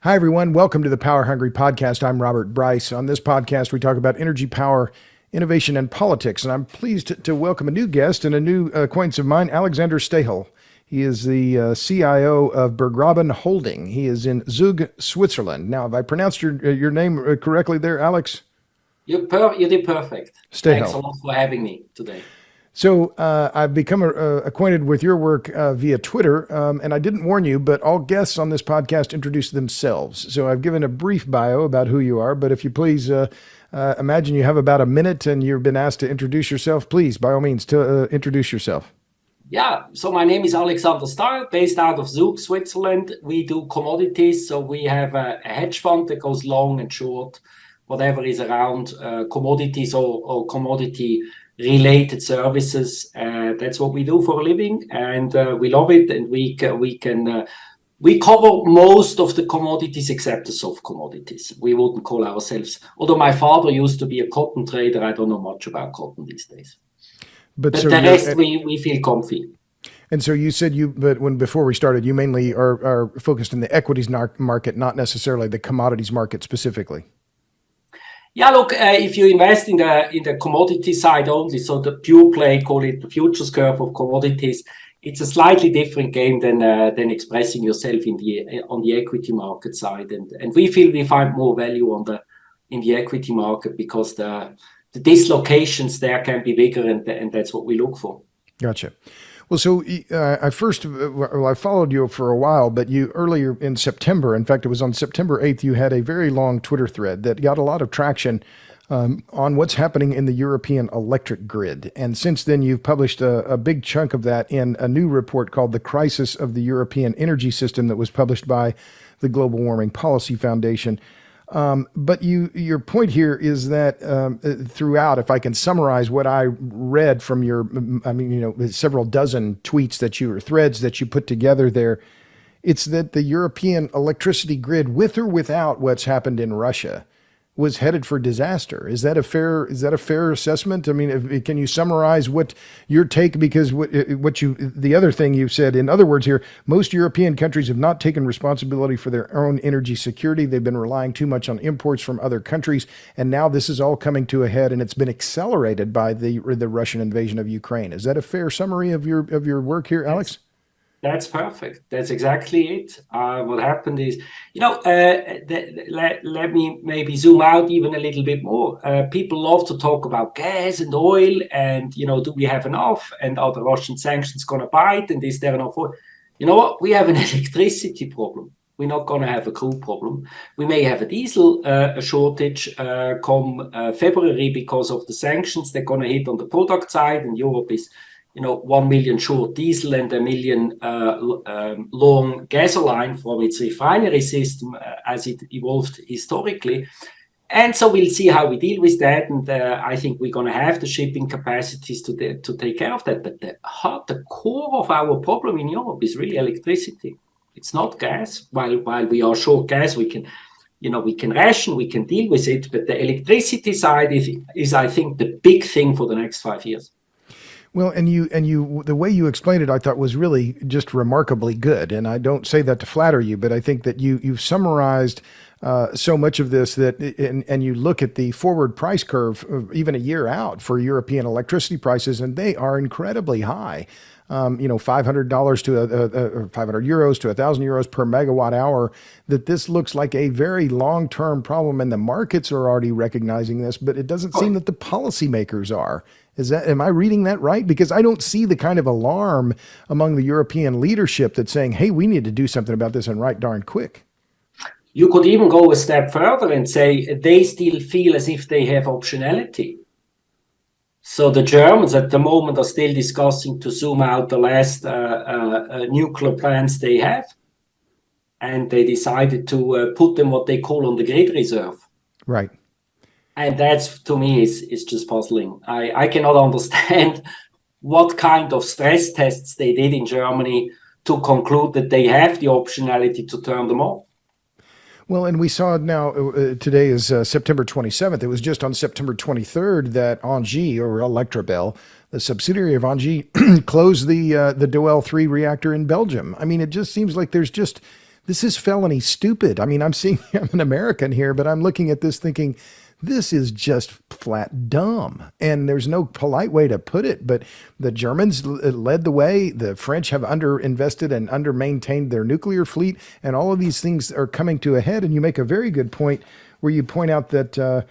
Hi, everyone. Welcome to the Power Hungry Podcast. I'm Robert Bryce. On this podcast, we talk about energy, power, innovation, and politics. And I'm pleased to welcome a new guest and a new acquaintance of mine, Alexander Stahel. He is the CIO of Bergraben Holding. He is in Zug, Switzerland. Now, have I pronounced your name correctly there, Alex? You did perfect. Stahel. Thanks a lot for having me today. So I've become acquainted with your work via Twitter, and I didn't warn you, but all guests on this podcast introduce themselves. So I've given a brief bio about who you are, but if you please imagine you have about a minute and you've been asked to introduce yourself, please, by all means, introduce yourself. Yeah, so my name is Alexander Stahel, based out of Zug, Switzerland. We do commodities, so we have a hedge fund that goes long and short, whatever is around commodities or commodity related services. That's what we do for a living, and we love it. And we cover most of the commodities except the soft commodities. We wouldn't call ourselves, although my father used to be a cotton trader, I don't know much about cotton these days. But so the rest we feel comfy. And so you said before we started, you mainly are focused in the equities market, not necessarily the commodities market specifically. Yeah, look, if you invest in the commodity side only, so the pure play, call it the futures curve of commodities, it's a slightly different game than expressing yourself on the equity market side, and we feel we find more value in the equity market because the dislocations there can be bigger, and that's what we look for. Gotcha. Well, so I followed you for a while, but you earlier in September, in fact, it was on September 8th, you had a very long Twitter thread that got a lot of traction on what's happening in the European electric grid. And since then, you've published a big chunk of that in a new report called The Crisis of the European Energy System that was published by the Global Warming Policy Foundation. But your point here is that throughout, if I can summarize what I read from several dozen tweets or threads that you put together there, it's that the European electricity grid, with or without what's happened in Russia, was headed for disaster. Is that a fair assessment? I mean, can you summarize what your take? Because the other thing you said, in other words here, most European countries have not taken responsibility for their own energy security. They've been relying too much on imports from other countries, and now this is all coming to a head, and it's been accelerated by the Russian invasion of Ukraine. Is that a fair summary of your work here, Alex? That's perfect. That's exactly it. What happened is, let me maybe zoom out even a little bit more. People love to talk about gas and oil and, do we have enough? And are the Russian sanctions going to bite? And is there enough oil? You know what? We have an electricity problem. We're not going to have a crude problem. We may have a diesel shortage come February because of the sanctions. They're going to hit on the product side, and Europe is 1 million short diesel and 1 million long gasoline from its refinery system as it evolved historically. And so we'll see how we deal with that. And I think we're going to have the shipping capacities to take care of that. But the core of our problem in Europe is really electricity. It's not gas. While we are short gas, we can ration, we can deal with it. But the electricity side is I think, the big thing for the next 5 years. Well, and the way you explained it, I thought was really just remarkably good. And I don't say that to flatter you, but I think that you've summarized so much of this and you look at the forward price curve even a year out for European electricity prices, and they are incredibly high. $500 to 500 euros to 1,000 euros per megawatt hour, that this looks like a very long-term problem, and the markets are already recognizing this, but it doesn't seem that the policymakers are. Am I reading that right? Because I don't see the kind of alarm among the European leadership that's saying, hey, we need to do something about this and right darn quick. You could even go a step further and say they still feel as if they have optionality. So the Germans at the moment are still discussing to zoom out the last nuclear plants they have. And they decided to put them what they call on the grid reserve. Right. And that's, to me, is just puzzling. I cannot understand what kind of stress tests they did in Germany to conclude that they have the optionality to turn them off. Well, and we saw now, today is September 27th. It was just on September 23rd that Engie, or Electrabel, the subsidiary of Engie, close the Doel 3 reactor in Belgium. I mean, it just seems like this is felony stupid. I mean, I'm an American here, but I'm looking at this thinking, this is just flat dumb. And there's no polite way to put it, but the Germans led the way. The French have underinvested and under-maintained their nuclear fleet, and all of these things are coming to a head. And you make a very good point where you point out that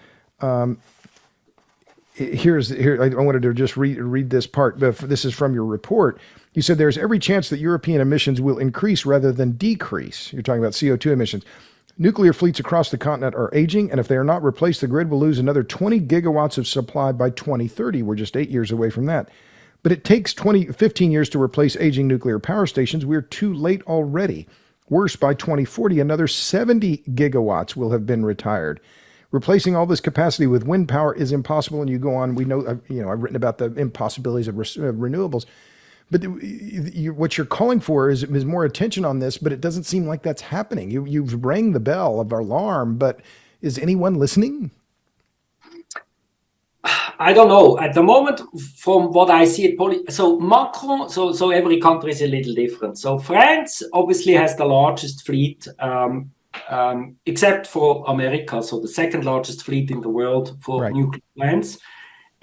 here I wanted to just read this part. This is from your report. You said there's every chance that European emissions will increase rather than decrease. You're talking about CO2 emissions. Nuclear fleets across the continent are aging, and if they are not replaced, the grid will lose another 20 gigawatts of supply by 2030. We're just 8 years away from that. But it takes 15 years to replace aging nuclear power stations. We're too late already. Worse, by 2040, another 70 gigawatts will have been retired. Replacing all this capacity with wind power is impossible, and you go on. We know, I've written about the impossibilities of renewables. But what you're calling for is more attention on this, but it doesn't seem like that's happening. You've rang the bell of alarm, but is anyone listening? I don't know. At the moment, from what I see, so Macron, so every country is a little different. So France obviously has the largest fleet, except for America, so the second largest fleet in the world for nuclear plants.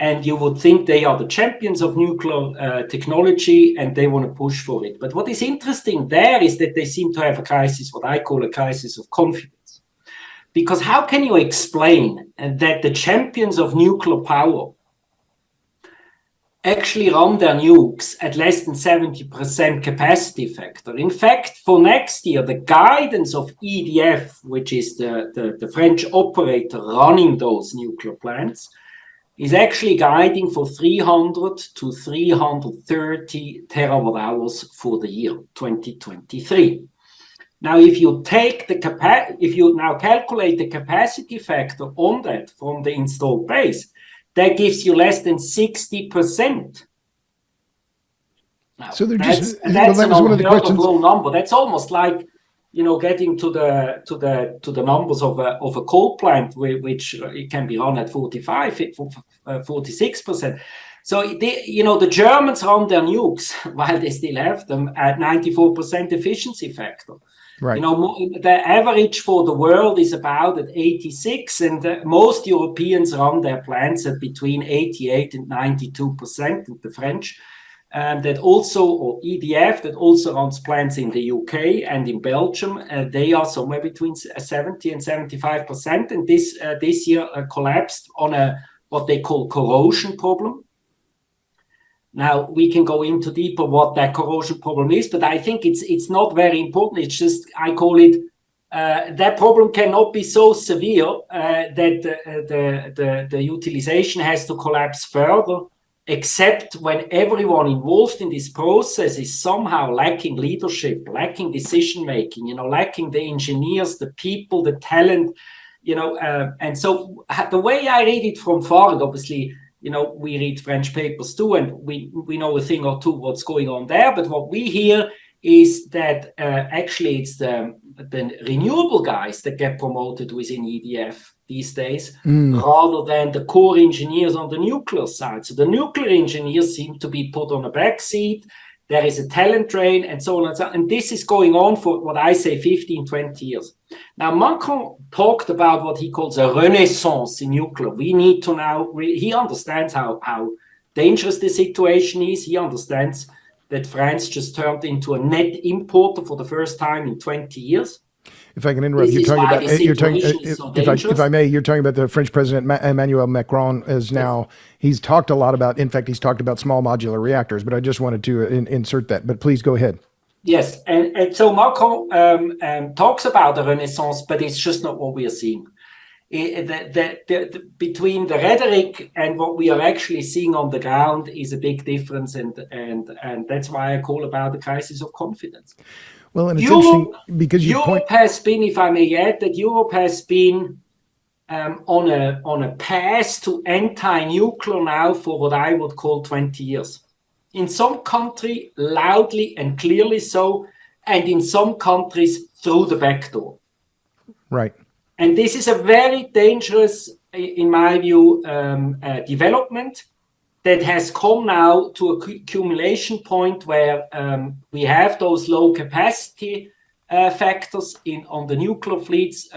And you would think they are the champions of nuclear technology, and they want to push for it. But what is interesting there is that they seem to have a crisis, what I call a crisis of confidence. Because how can you explain that the champions of nuclear power actually run their nukes at less than 70% capacity factor? In fact, for next year, the guidance of EDF, which is the French operator running those nuclear plants, is actually guiding for 300 to 330 terawatt hours for the year 2023. Now, if you now calculate the capacity factor on that from the installed base, that gives you less than 60%. Now, so they're that's one of the questions. Low number. That's almost like, getting to the numbers of a coal plant, which it can be run at 46%. So the Germans run their nukes while they still have them at 94% efficiency factor. Right. The average for the world is about at 86, and most Europeans run their plants at between 88 and 92%, and the French. That also, or EDF, that also runs plants in the UK and in Belgium, they are somewhere between 70 and 75%. And this year collapsed on what they call corrosion problem. Now, we can go into deeper what that corrosion problem is, but I think it's not very important. It's just, I call it, that problem cannot be so severe that the utilization has to collapse further, except when everyone involved in this process is somehow lacking leadership, lacking decision-making, lacking the engineers, the people, the talent, and so the way I read it from far, obviously, we read French papers too, and we know a thing or two what's going on there, but what we hear is that actually it's the renewable guys that get promoted within EDF these days, rather than the core engineers on the nuclear side. So the nuclear engineers seem to be put on a back seat. There is a talent drain, and so on and so on. And this is going on for what I say 15, 20 years. Now, Macron talked about what he calls a renaissance in nuclear. We need to now, he understands how dangerous the situation is. He understands that France just turned into a net importer for the first time in 20 years. If I can interrupt, you're talking about, if I may, you're talking about the French president, Emmanuel Macron, he's talked a lot about, in fact, he's talked about small modular reactors, but I just wanted to insert that, but please go ahead. Yes, and so Macron talks about the renaissance, but it's just not what we are seeing. Between the rhetoric and what we are actually seeing on the ground is a big difference, and that's why I call about the crisis of confidence. Well, and it's interesting because Europe has been, if I may add, that Europe has been on a path to anti-nuclear now for what I would call 20 years. In some countries, loudly and clearly so, and in some countries, through the back door. Right. And this is a very dangerous, in my view, development. that has come now to a accumulation point where we have those low capacity factors on the nuclear fleets,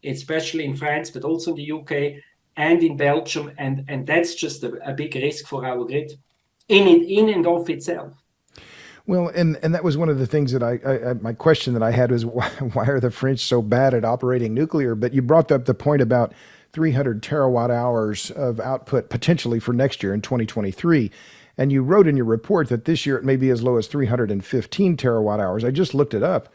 especially in France, but also in the UK and in Belgium, and that's just a big risk for our grid in and of itself. Well, and that was one of the things that my question that I had was why are the French so bad at operating nuclear? But you brought up the point about 300 terawatt hours of output potentially for next year in 2023. And you wrote in your report that this year it may be as low as 315 terawatt hours. I just looked it up.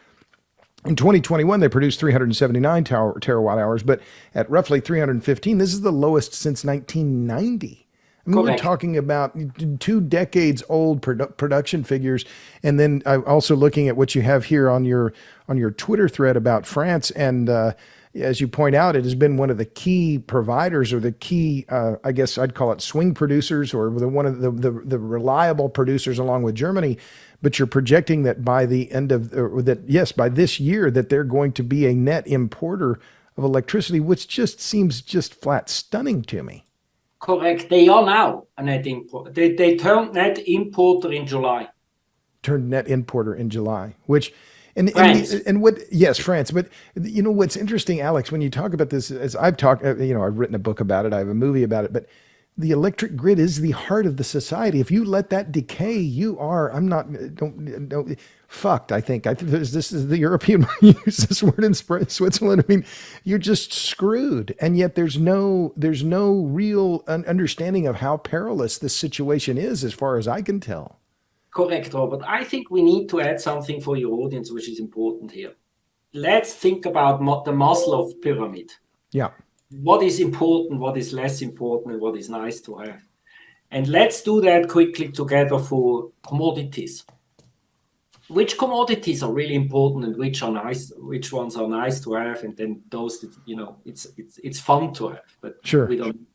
In 2021, they produced 379 terawatt hours, but at roughly 315, this is the lowest since 1990. I mean, Correct. we're talking about 2 decades old production figures. And then I'm also looking at what you have here on your Twitter thread about France. And as you point out, it has been one of the key providers or the key, I guess I'd call it swing producers or one of the reliable producers along with Germany. But you're projecting that by the end of by this year, that they're going to be a net importer of electricity, which just seems just flat stunning to me. Correct. They are now a net importer. They turned net importer in July. Turned net importer in July, which, France. Yes, France. But you know, what's interesting, Alex, when you talk about this, as I've talked, I've written a book about it. I have a movie about it, but the electric grid is the heart of the society. If you let that decay, fucked. I think this is the European use this word in Switzerland. I mean, you're just screwed. And yet there's no real understanding of how perilous this situation is, as far as I can tell. Correct, Robert. I think we need to add something for your audience, which is important here. Let's think about the Maslow pyramid. Yeah. What is important, what is less important, and what is nice to have. And let's do that quickly together for commodities. Which commodities are really important and which ones are nice to have, and then those that, it's fun to have, but sure. We don't.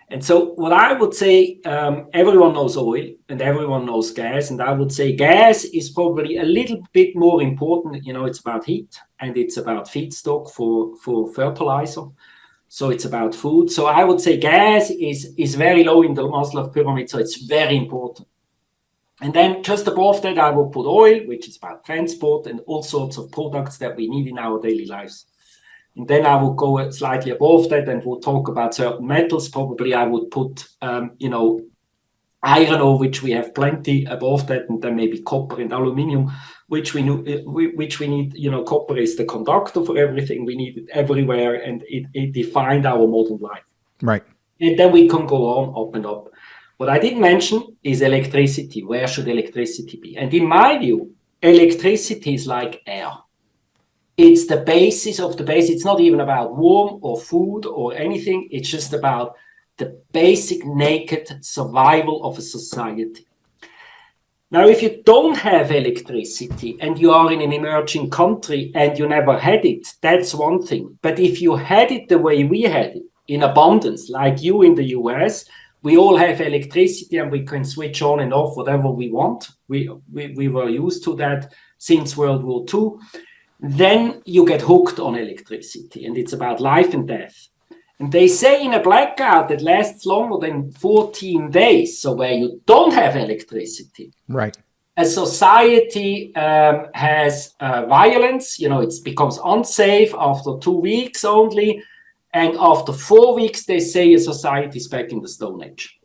And so what I would say, everyone knows oil and everyone knows gas, and I would say gas is probably a little bit more important. It's about heat and it's about feedstock for fertilizer. So it's about food. So I would say gas is very low in the Maslow pyramid, so it's very important. And then just above that, I will put oil, which is about transport and all sorts of products that we need in our daily lives. And then I will go slightly above that and we'll talk about certain metals. Probably I would put, iron ore, which we have plenty above that, and then maybe copper and aluminium, which we need. Copper is the conductor for everything. We need it everywhere, and it defined our modern life. Right. And then we can go on up and up. What I didn't mention is electricity. Where should electricity be? And in my view, electricity is like air. It's the basis of the base. It's not even about warmth or food or anything. It's just about the basic naked survival of a society. Now, if you don't have electricity and you are in an emerging country and you never had it, that's one thing. But if you had it the way we had it, in abundance, like you in the US, we all have electricity and we can switch on and off whatever we want. We were used to that since World War II. Then you get hooked on electricity, and it's about life and death. And they say in a blackout that lasts longer than 14 days, so where you don't have electricity, right, a society has violence. It becomes unsafe after 2 weeks only. And after 4 weeks, they say a society is back in the Stone Age.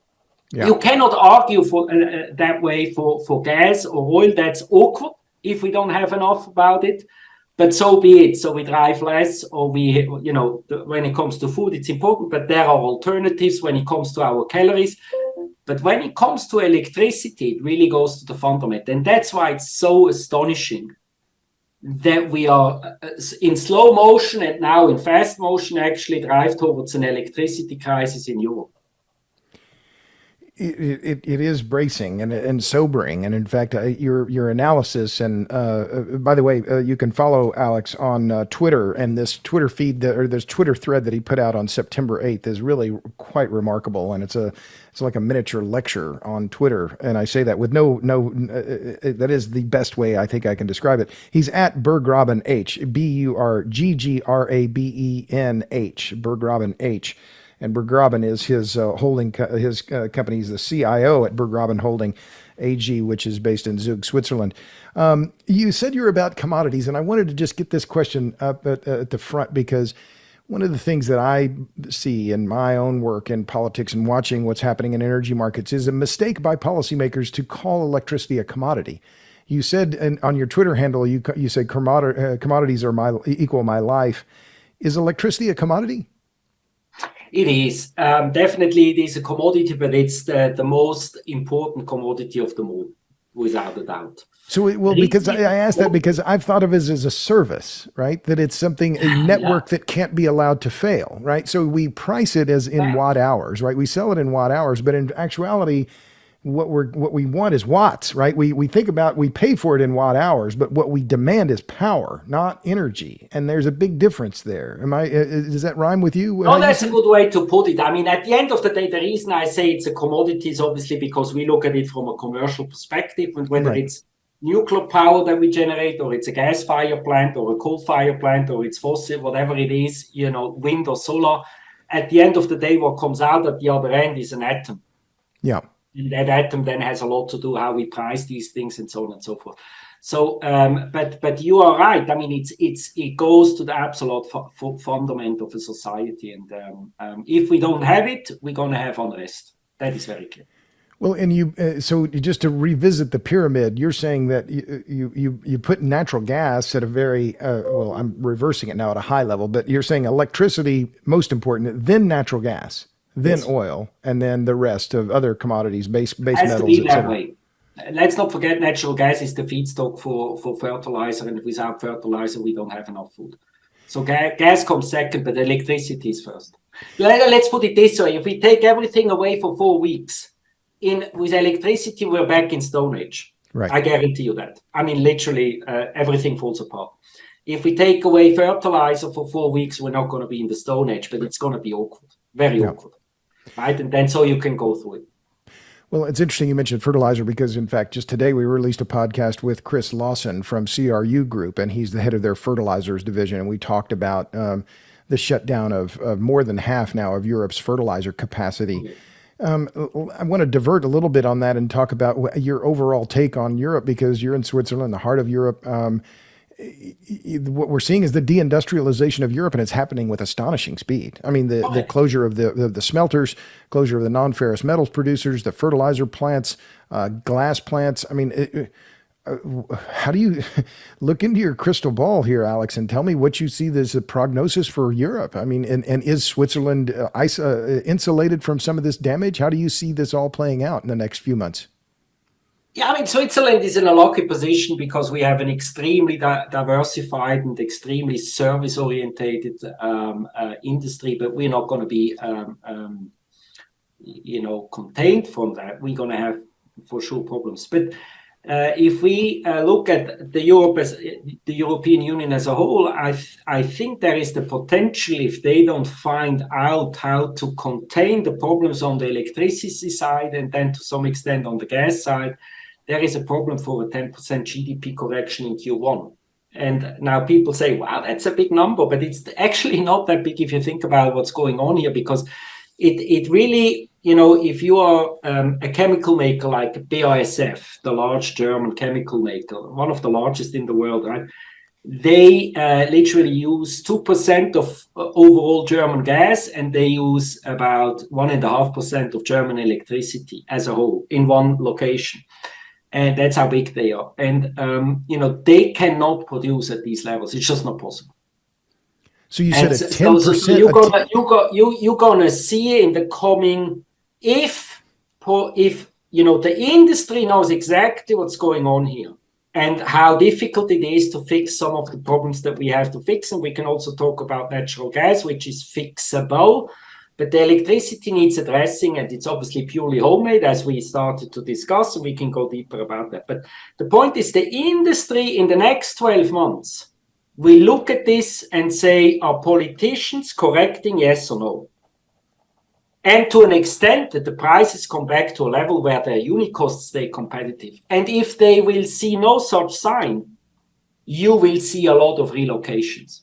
Yeah. You cannot argue for that way for gas or oil. That's awkward if we don't have enough about it. But so be it. So we drive less, or when it comes to food, it's important, but there are alternatives when it comes to our calories. But when it comes to electricity, it really goes to the fundament. And that's why it's so astonishing that we are in slow motion and now in fast motion actually drive towards an electricity crisis in Europe. It is bracing and sobering, and in fact, your analysis. And by the way, you can follow Alex on Twitter, and this Twitter feed this Twitter thread that he put out on September 8th is really quite remarkable, and it's like a miniature lecture on Twitter. And I say that with that is the best way I think I can describe it. He's at BurggrabenH, BurgGrabenH, BurggrabenH. and Bergraben is his company. He's the CIO at Bergraben Holding AG, which is based in Zug, Switzerland. You said you're about commodities, and I wanted to just get this question up at the front because one of the things that I see in my own work in politics and watching what's happening in energy markets is a mistake by policymakers to call electricity a commodity. You said on your Twitter handle, you say commodities are equal my life. Is electricity a commodity? It is. Definitely it is a commodity, but it's the most important commodity of them all, without a doubt. So, because I asked that because I've thought of it as a service, right? That it's something, a network that can't be allowed to fail, right? So we price it as in watt hours, right? We sell it in watt hours, but in actuality, what we want is watts, right? We think about, we pay for it in watt hours, but what we demand is power, not energy. And there's a big difference there. Does that rhyme with you? No, that's a good way to put it. I mean, at the end of the day, the reason I say it's a commodity is obviously because we look at it from a commercial perspective, and whether it's nuclear power that we generate, or it's a gas fire plant, or a coal fire plant, or it's fossil, whatever it is, wind or solar. At the end of the day, what comes out at the other end is an atom. Yeah. And that atom then has a lot to do how we price these things and so on and so forth. So, but you are right. I mean, it goes to the absolute fundament of a society, and if we don't have it, we're going to have unrest. That is very clear. Well, and so just to revisit the pyramid, you're saying that you put natural gas at a very, well, I'm reversing it now at a high level, but you're saying electricity, most important, then natural gas, then oil, and then the rest of other commodities, base metals, etc. Let's not forget natural gas is the feedstock for fertilizer, and without fertilizer, we don't have enough food. So gas comes second, but electricity is first. Let's put it this way. If we take everything away for 4 weeks, with electricity, we're back in Stone Age. Right. I guarantee you that. I mean, literally, everything falls apart. If we take away fertilizer for 4 weeks, we're not going to be in the Stone Age, but it's going to be awkward, very awkward. Right? And then so you can go through it. Well, it's interesting you mentioned fertilizer because, in fact, just today we released a podcast with Chris Lawson from CRU Group, and he's the head of their fertilizers division. And we talked about the shutdown of more than half now of Europe's fertilizer capacity. I want to divert a little bit on that and talk about your overall take on Europe, because you're in Switzerland, the heart of Europe. What we're seeing is the deindustrialization of Europe, and it's happening with astonishing speed. I mean, the closure of the smelters, closure of the non-ferrous metals producers, the fertilizer plants, glass plants. I mean, how do you look into your crystal ball here, Alex, and tell me what you see as a prognosis for Europe? I mean, and is Switzerland insulated from some of this damage? How do you see this all playing out in the next few months? Yeah, I mean, Switzerland is in a lucky position because we have an extremely diversified and extremely service-orientated industry, but we're not going to be, contained from that. We're going to have, for sure, problems. But if we look at the European Union as a whole, I think there is the potential, if they don't find out how to contain the problems on the electricity side and then to some extent on the gas side, there is a problem for a 10% GDP correction in Q1. And now people say, wow, that's a big number, but it's actually not that big if you think about what's going on here, because it really, if you are a chemical maker like BASF, the large German chemical maker, one of the largest in the world, right? They literally use 2% of overall German gas, and they use about 1.5% of German electricity as a whole in one location. And that's how big they are. And, they cannot produce at these levels. It's just not possible. So you said a 10%. So you're gonna see in the coming, if the industry knows exactly what's going on here and how difficult it is to fix some of the problems that we have to fix. And we can also talk about natural gas, which is fixable. But the electricity needs addressing, and it's obviously purely homemade, as we started to discuss, and we can go deeper about that. But the point is, the industry in the next 12 months will look at this and say, are politicians correcting, yes or no? And to an extent that the prices come back to a level where their unit costs stay competitive. And if they will see no such sign, you will see a lot of relocations.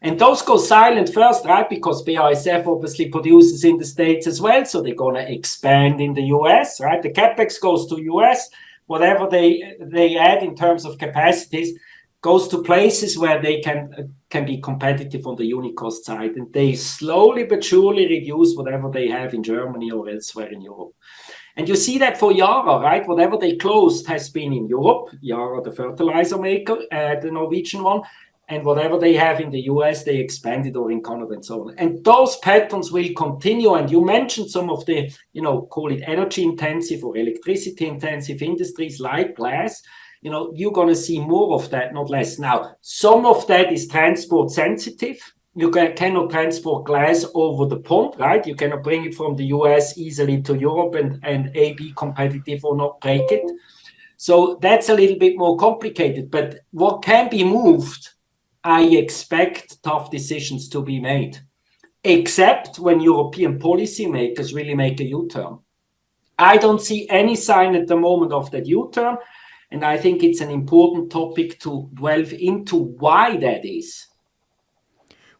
And those go silent first, right? Because BASF obviously produces in the States as well. So they're going to expand in the US, right? The CapEx goes to US. Whatever they add in terms of capacities goes to places where they can be competitive on the unit cost side. And they slowly but surely reduce whatever they have in Germany or elsewhere in Europe. And you see that for Yara, right? Whatever they closed has been in Europe. Yara, the fertilizer maker, the Norwegian one. And whatever they have in the US, they expanded, or in Canada and so on. And those patterns will continue. And you mentioned some of the, call it energy intensive or electricity intensive industries like glass. You're going to see more of that, not less. Now, some of that is transport sensitive. You cannot transport glass over the pond, right? You cannot bring it from the US easily to Europe and be competitive or not break it. So that's a little bit more complicated. But what can be moved, I expect tough decisions to be made, except when European policymakers really make a U-turn. I don't see any sign at the moment of that U-turn, and I think it's an important topic to delve into why that is.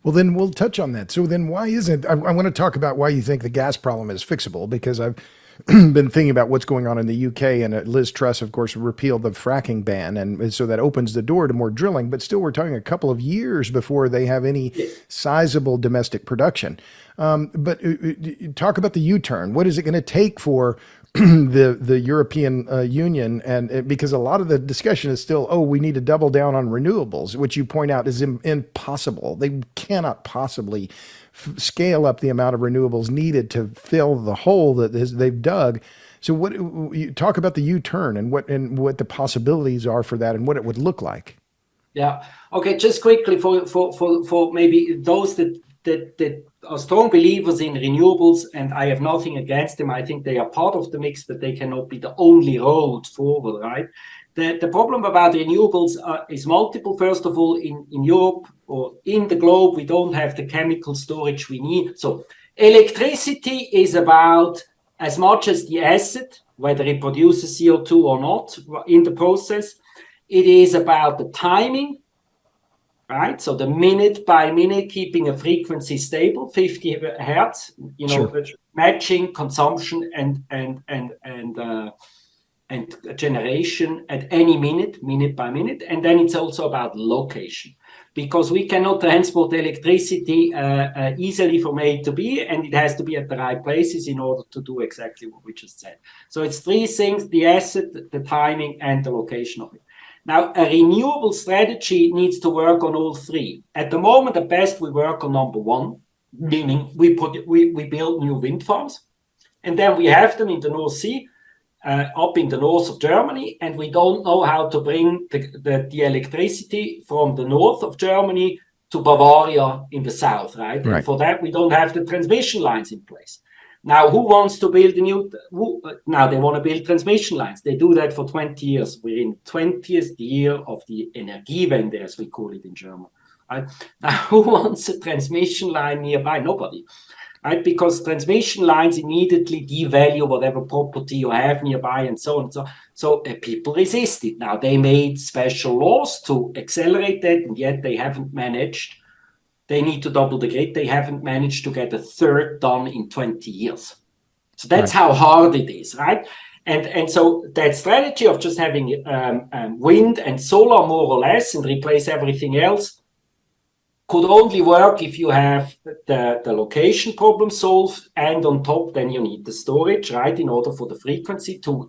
Well, then we'll touch on that. So then why isn't, I want to talk about why you think the gas problem is fixable, because I've been thinking about what's going on in the UK, and Liz Truss, of course, repealed the fracking ban. And so that opens the door to more drilling, but still we're talking a couple of years before they have any sizable domestic production. But talk about the U-turn. What is it going to take for the European Union? And because a lot of the discussion is still, we need to double down on renewables, which you point out is impossible. They cannot possibly scale up the amount of renewables needed to fill the hole that they've dug. So what you talk about the U-turn and what the possibilities are for that and what it would look like. Yeah. Okay. Just quickly for maybe those that are strong believers in renewables, and I have nothing against them. I think they are part of the mix, but they cannot be the only road forward, right? The problem about renewables is multiple. First of all, in Europe or in the globe, we don't have the chemical storage we need. So electricity is about as much as the asset, whether it produces CO2 or not in the process. It is about the timing, right? So the minute by minute, keeping a frequency stable, 50 hertz, Sure. Matching consumption and generation at any minute by minute. And then it's also about location, because we cannot transport electricity easily from A to B, and it has to be at the right places in order to do exactly what we just said. So it's three things: the asset, the timing, and the location of it. Now, a renewable strategy needs to work on all three. At the moment, at best, we work on number one, meaning we build new wind farms, and then we have them in the North Sea, up in the north of Germany, and we don't know how to bring the electricity from the north of Germany to Bavaria in the south, right? And for that, we don't have the transmission lines in place. Now, who wants to build now they want to build transmission lines. They do that for 20 years. We're in 20th year of the Energiewende, as we call it in German. Right? Now, who wants a transmission line nearby? Nobody. Right? Because transmission lines immediately devalue whatever property you have nearby and so on. So people resist it. Now, they made special laws to accelerate that, and yet they haven't managed. They need to double the grid. They haven't managed to get a third done in 20 years. So that's how hard it is, right? And so that strategy of just having wind and solar more or less and replace everything else could only work if you have the location problem solved, and on top then you need the storage, right, in order for the frequency to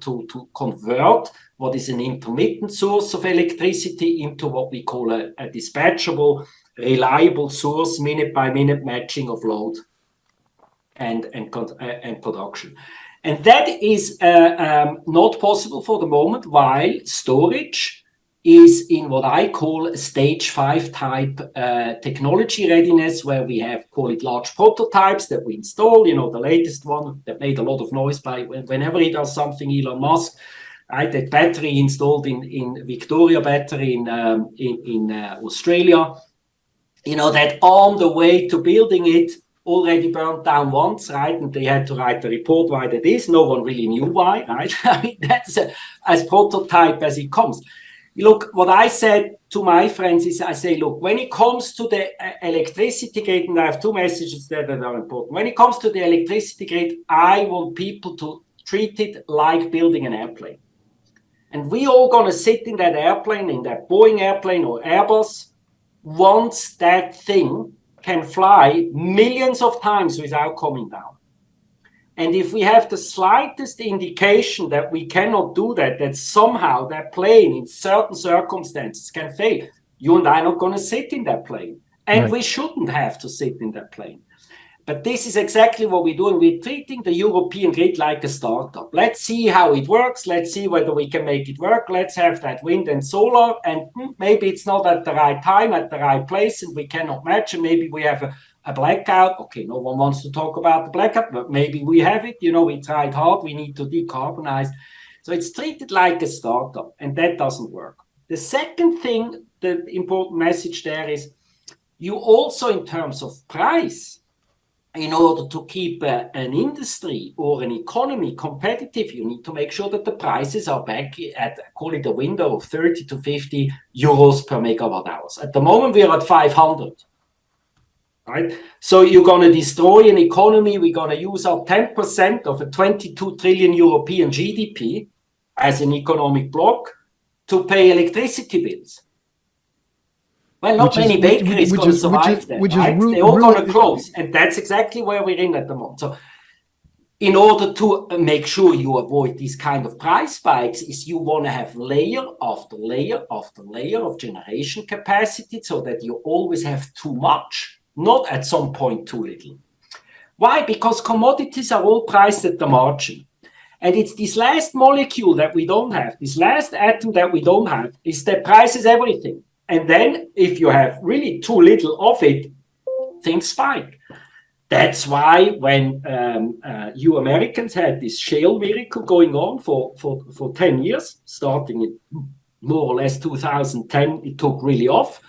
convert what is an intermittent source of electricity into what we call a dispatchable, reliable source, minute by minute matching of load and production. And that is not possible for the moment, while storage is in what I call a stage 5 type technology readiness, where we have, call it, large prototypes that we install. The latest one that made a lot of noise by whenever he does something, Elon Musk, right? That battery installed in Victoria battery in Australia. That on the way to building it already burned down once, right? And they had to write a report why that is. No one really knew why, right? I mean, that's as prototype as it comes. Look, what I said to my friends is, I say, look, when it comes to the electricity grid, and I have two messages there that are important. When it comes to the electricity grid, I want people to treat it like building an airplane. And we all going to sit in that airplane, in that Boeing airplane or Airbus, once that thing can fly millions of times without coming down. And if we have the slightest indication that we cannot do that, that somehow that plane in certain circumstances can fail, you and I are not going to sit in that plane. And Right. we shouldn't have to sit in that plane. But this is exactly what we're doing. We're treating the European grid like a startup. Let's see how it works. Let's see whether we can make it work. Let's have that wind and solar. And maybe it's not at the right time, at the right place, and we cannot match. And maybe we have a blackout. Okay, no one wants to talk about the blackout, but maybe we have it. You know, we tried hard. We need to decarbonize. So it's treated like a startup, and that doesn't work. The second thing, the important message there is, you also, in terms of price, in order to keep an industry or an economy competitive, you need to make sure that the prices are back at, call it a window of 30 to 50 euros per megawatt hours. At the moment, we are at 500. Right? So you're going to destroy an economy. We're going to use up 10% of a 22 trillion European GDP as an economic bloc to pay electricity bills. Well, not many bakeries going to survive that, right? They're all going to close. And that's exactly where we're in at the moment. So in order to make sure you avoid these kind of price spikes, is you want to have layer after layer after layer of generation capacity so that you always have too much, not at some point too little. Why? Because commodities are all priced at the margin. And it's this last molecule that we don't have, this last atom that we don't have, is that prices everything. And then if you have really too little of it, things spike. That's why when you Americans had this shale miracle going on for 10 years, starting in more or less 2010, it took really off.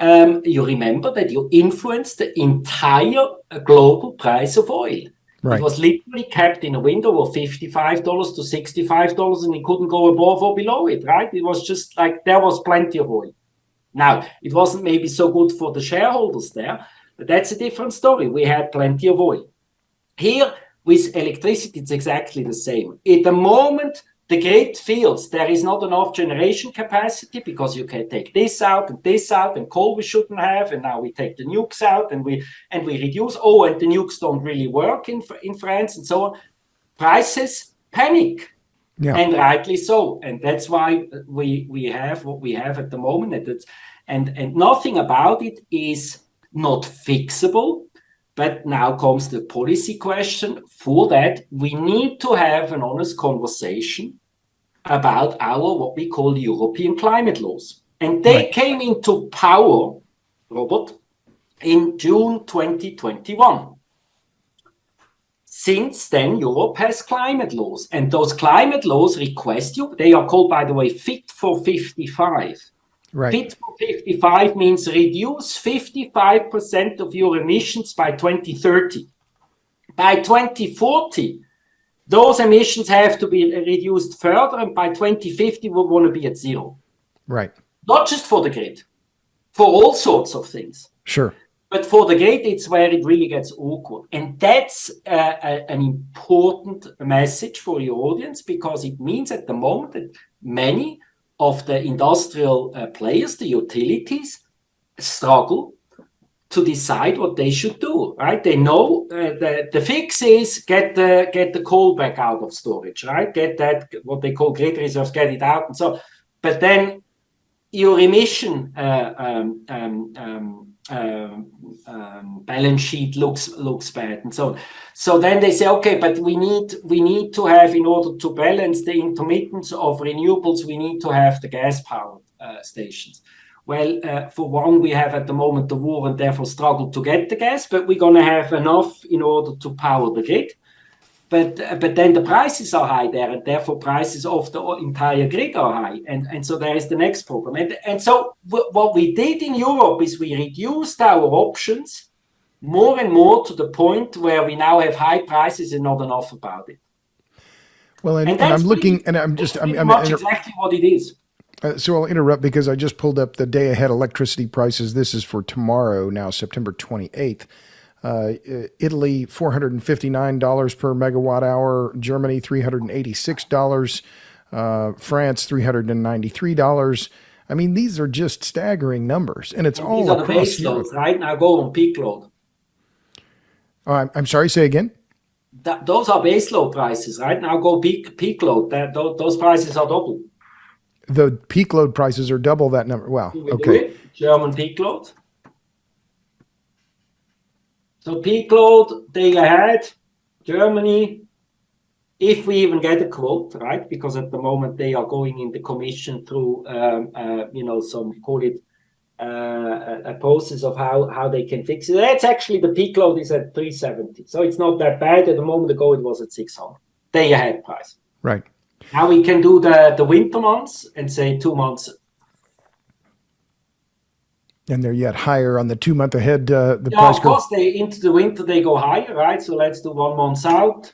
You remember that you influenced the entire global price of oil. Right. It was literally kept in a window of $55 to $65, and it couldn't go above or below it, right? It was just like there was plenty of oil. Now, it wasn't maybe so good for the shareholders there, but that's a different story. We had plenty of oil. Here, with electricity, it's exactly the same. At the moment, the grid feels there is not enough generation capacity because you can take this out, and coal we shouldn't have, and now we take the nukes out, and we reduce. Oh, and the nukes don't really work in France, and so on. Prices panic. Yeah. And rightly so. And that's why we have what we have at the moment. And nothing about it is not fixable. But now comes the policy question. For that, we need to have an honest conversation about our what we call European climate laws. And they came into power, Robert, in June 2021. Since then, Europe has climate laws, and those climate laws request you, they are called, by the way, Fit for 55. Right. Fit for 55 means reduce 55% of your emissions by 2030. By 2040, those emissions have to be reduced further, and by 2050, we want to be at zero. Right. Not just for the grid, for all sorts of things. Sure. But for the grid, it's where it really gets awkward. And that's an important message for your audience, because it means at the moment that many of the industrial players, the utilities, struggle to decide what they should do, right? They know the fix is get the coal back out of storage, right? Get that, what they call grid reserves, get it out. And so, but then your emission balance sheet looks bad, and so then they say, okay, but we need to have, in order to balance the intermittence of renewables, we need to have the gas powered stations. Well, for one, we have at the moment the war and therefore struggle to get the gas, but we're going to have enough in order to power the grid. But then the prices are high there, and therefore prices of the entire grid are high. And so there is the next problem. And so what we did in Europe is we reduced our options more and more to the point where we now have high prices and not enough about it. Well, and I'm looking, and I'm exactly what it is. So I'll interrupt because I just pulled up the day ahead electricity prices. This is for tomorrow now, September 28th. Italy, $459 per megawatt hour. Germany, $386. France, $393. I mean, these are just staggering numbers, and it's And all these are the across base Europe. loads, right? Now go on peak load. I'm sorry, say again? Those are base load prices, right? Now go peak load. Those prices are double. The peak load prices are double that number. Wow. Do we do Okay. it? German peak load. So peak load, day ahead, Germany, if we even get a quote, right? Because at the moment they are going in the commission through, some call it a process of how they can fix it. That's actually the peak load is at 370. So it's not that bad. At a moment ago, it was at 600. Day ahead price. Right. Now we can do the winter months and say 2 months. And they're yet higher on the 2 month ahead. The Yeah, price of course, into the winter they go higher, right? So let's do 1 month out.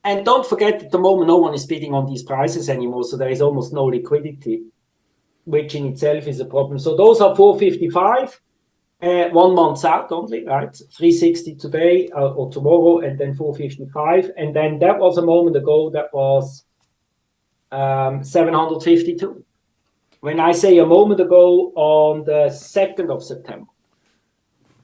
And don't forget, at the moment, no one is bidding on these prices anymore. So there is almost no liquidity, which in itself is a problem. So those are 455, 1 month out only, right? 360 today or tomorrow, and then 455. And then that was a moment ago, that was 752. When I say a moment ago, on the 2nd of September.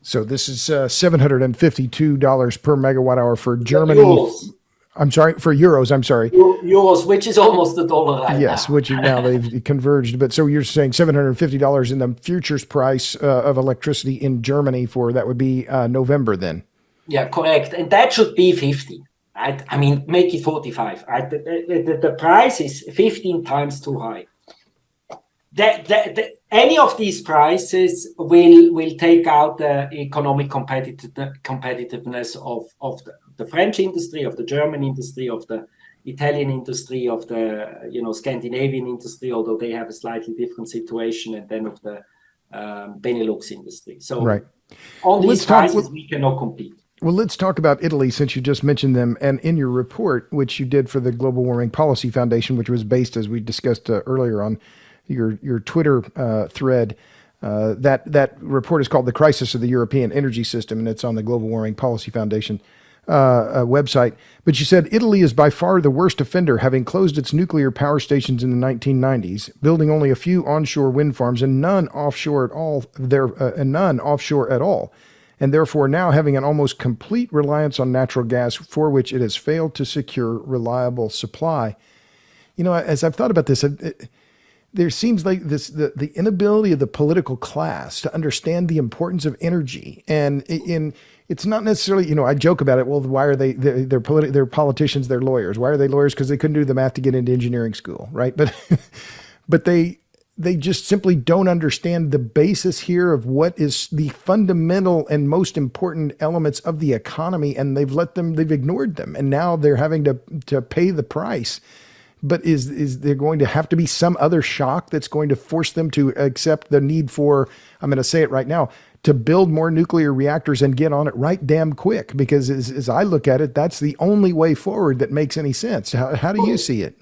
So this is $752 per megawatt hour for Germany. Euros. I'm sorry, for euros. I'm sorry. Euros, which is almost the dollar right Yes, now. which now they've converged. But so you're saying $750 in the futures price of electricity in Germany for that would be November then? Yeah, correct. And that should be 50, right? I mean, make it 45, right? The price is 15 times too high. Any of these prices will take out the economic competitiveness of the French industry, of the German industry, of the Italian industry, of the Scandinavian industry, although they have a slightly different situation, and then of the Benelux industry. So right. on these prices, we cannot compete. Well, let's talk about Italy since you just mentioned them. And in your report, which you did for the Global Warming Policy Foundation, which was based, as we discussed earlier, on your Twitter thread, that report is called "The Crisis of the European Energy System," and it's on the Global Warming Policy Foundation website. But you said Italy is by far the worst offender, having closed its nuclear power stations in the 1990s, building only a few onshore wind farms and none offshore at all. And therefore now having an almost complete reliance on natural gas, for which it has failed to secure reliable supply. You know, as I've thought about this, there seems like the inability of the political class to understand the importance of energy, and it's not necessarily, I joke about it. Well, why are they're politicians, they're lawyers. Why are they lawyers? Because they couldn't do the math to get into engineering school, right? But they just simply don't understand the basis here of what is the fundamental and most important elements of the economy, and they've ignored them, and now they're having to pay the price. But is there going to have to be some other shock that's going to force them to accept the need for, I'm going to say it right now, to build more nuclear reactors and get on it right damn quick? Because as I look at it, that's the only way forward that makes any sense. How do you see it?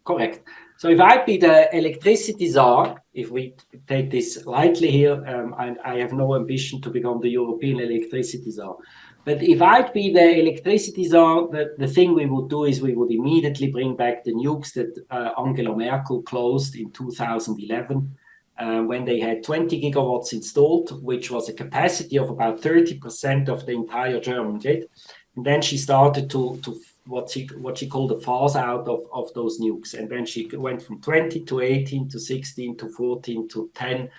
Correct. So if I be the electricity czar, if we take this lightly here, I have no ambition to become the European electricity czar. But if I'd be the electricity czar, the thing we would do is we would immediately bring back the nukes that Angela Merkel closed in 2011 when they had 20 gigawatts installed, which was a capacity of about 30% of the entire German grid. And then she started to what she called a phase out of those nukes. And then she went from 20 to 18 to 16 to 14 to 10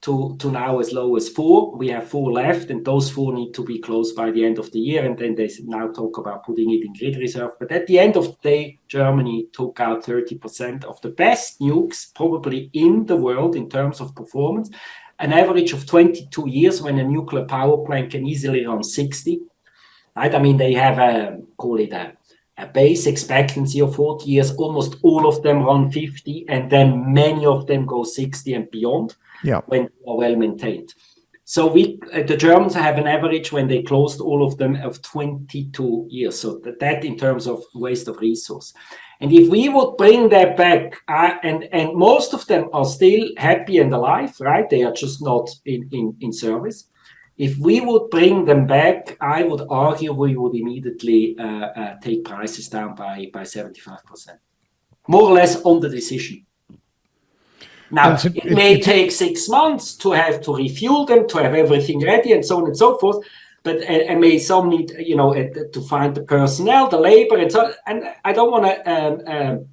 to now as low as 4. We have 4 left, and those 4 need to be closed by the end of the year. And then they now talk about putting it in grid reserve. But at the end of the day, Germany took out 30% of the best nukes probably in the world in terms of performance. An average of 22 years when a nuclear power plant can easily run 60. Right? I mean, they have a base expectancy of 40 years. Almost all of them run 50, and then many of them go 60 and beyond. Yeah. When they are well maintained. So the Germans have an average when they closed all of them of 22 years. So that in terms of waste of resource. And if we would bring that back, and most of them are still happy and alive, right? They are just not in service. If we would bring them back, I would argue we would immediately take prices down by 75%, more or less on the decision. Now, it may take 6 months to have to refuel them, to have everything ready, and so on and so forth. But and may some need, to find the personnel, the labor, and so. And I don't want to,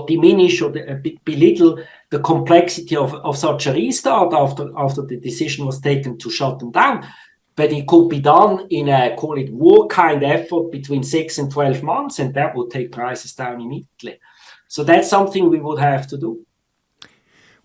diminish or belittle the complexity of such a restart after the decision was taken to shut them down. But it could be done in a, call it, war kind effort between 6 and 12 months, and that would take prices down immediately. So that's something we would have to do.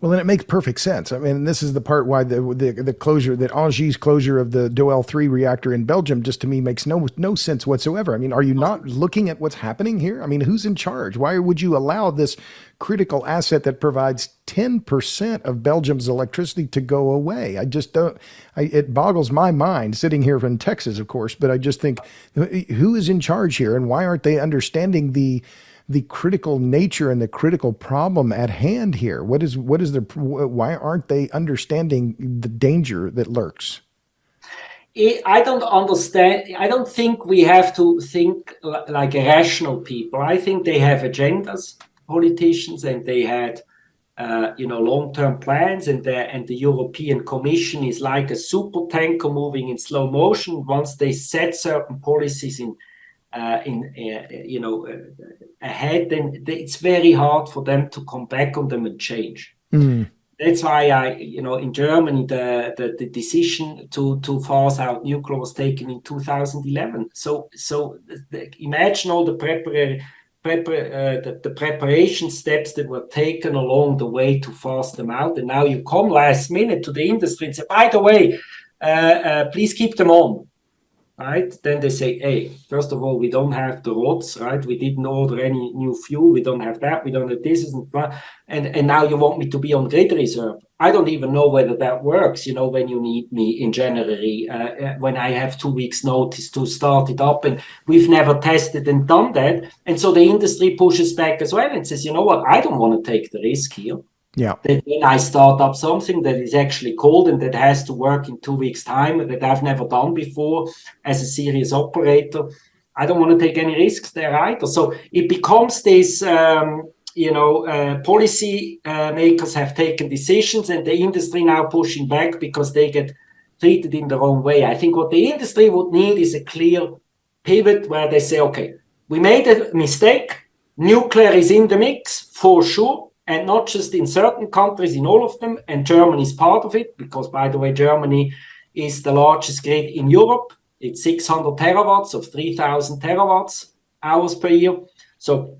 Well, then it makes perfect sense. I mean, this is the part why the closure, that Engie's closure of the Doel 3 reactor in Belgium, just to me makes no sense whatsoever. I mean, are you not looking at what's happening here? I mean, who's in charge? Why would you allow this critical asset that provides 10% of Belgium's electricity to go away? I just don't. It boggles my mind, sitting here in Texas, of course, but I just think, who is in charge here, and why aren't they understanding the critical nature and the critical problem at hand here? Why aren't they understanding the danger that lurks? I don't understand. I don't think we have to think like rational people. I think they have agendas, politicians, and they had, long-term plans, and the European Commission is like a super tanker moving in slow motion. Once they set certain policies ahead, then it's very hard for them to come back on them and change. That's why in Germany, the decision to phase out nuclear was taken in 2011. So imagine all the preparation steps that were taken along the way to phase them out, and now you come last minute to the industry and say, by the way, please keep them on. Right? Then they say, hey, first of all, we don't have the rods, right? We didn't order any new fuel. We don't have that. We don't have this. And now you want me to be on grid reserve. I don't even know whether that works, when you need me in January, when I have 2 weeks notice to start it up. And we've never tested and done that. And so the industry pushes back as well and says, you know what? I don't want to take the risk here. Yeah. That when I start up something that is actually cold and that has to work in 2 weeks' time, that I've never done before as a serious operator, I don't want to take any risks there either. So it becomes this, policy makers have taken decisions, and the industry now pushing back because they get treated in the wrong way. I think what the industry would need is a clear pivot where they say, okay, we made a mistake. Nuclear is in the mix for sure. And not just in certain countries, in all of them. And Germany is part of it, because, by the way, Germany is the largest grid in Europe. It's 600 terawatts of 3,000 terawatts hours per year. So,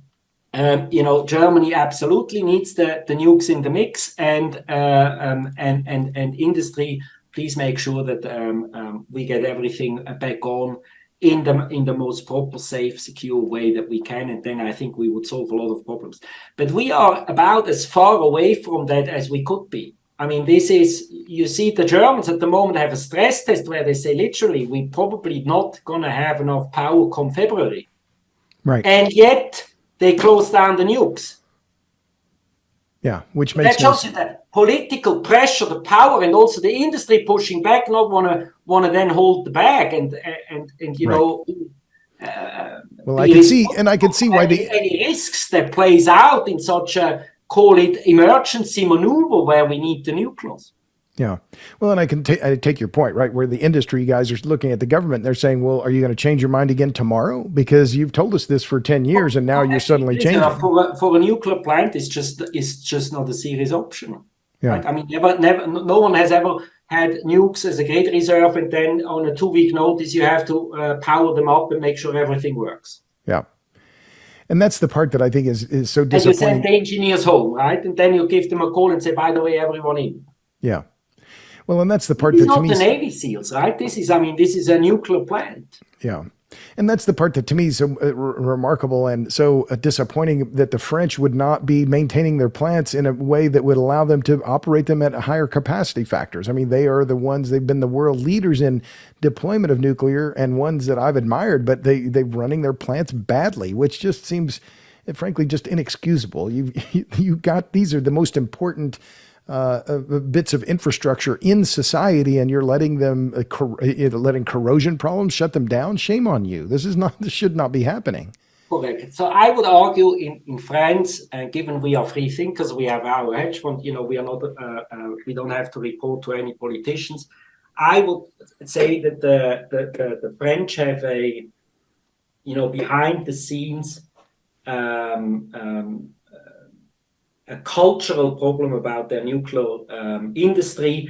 Germany absolutely needs the nukes in the mix. And industry, please make sure that we get everything back on in the most proper, safe, secure way that we can, and then I think we would solve a lot of problems. But we are about as far away from that as we could be. I mean, you see the Germans at the moment have a stress test where they say literally, we're probably not going to have enough power come February. Right. And yet they close down the nukes. Yeah, which makes that shows you that political pressure, the power, and also the industry pushing back, not want to then hold the bag and well, I can see why any risks that plays out in such a, call it, emergency maneuver where we need the nuclears. Yeah. Well, and I take your point, right? Where the industry guys are looking at the government, they're saying, well, are you going to change your mind again tomorrow? Because you've told us this for 10 years and now you're suddenly changing. For a nuclear plant, it's just not a serious option. Yeah. Right? I mean, never, no one has ever had nukes as a grid reserve, and then on a 2-week notice, you have to power them up and make sure everything works. Yeah. And that's the part that I think is so disappointing. And you send the engineers home, right? And then you give them a call and say, by the way, everyone in. Yeah. Well, and that's the part that to me... It's not the Navy SEALs, right? This is a nuclear plant. Yeah. And that's the part that to me is so remarkable and so disappointing, that the French would not be maintaining their plants in a way that would allow them to operate them at higher capacity factors. I mean, they've been the world leaders in deployment of nuclear, and ones that I've admired, but they're running their plants badly, which just seems frankly, just inexcusable. You got, these are the most important bits of infrastructure in society, and you're letting them letting corrosion problems shut them down. Shame on you. This should not be happening. Correct. So I would argue in France, given we are free thinkers, we have our hedge fund, we are not, we don't have to report to any politicians. I would say that the French have a, behind the scenes, a cultural problem about their nuclear industry,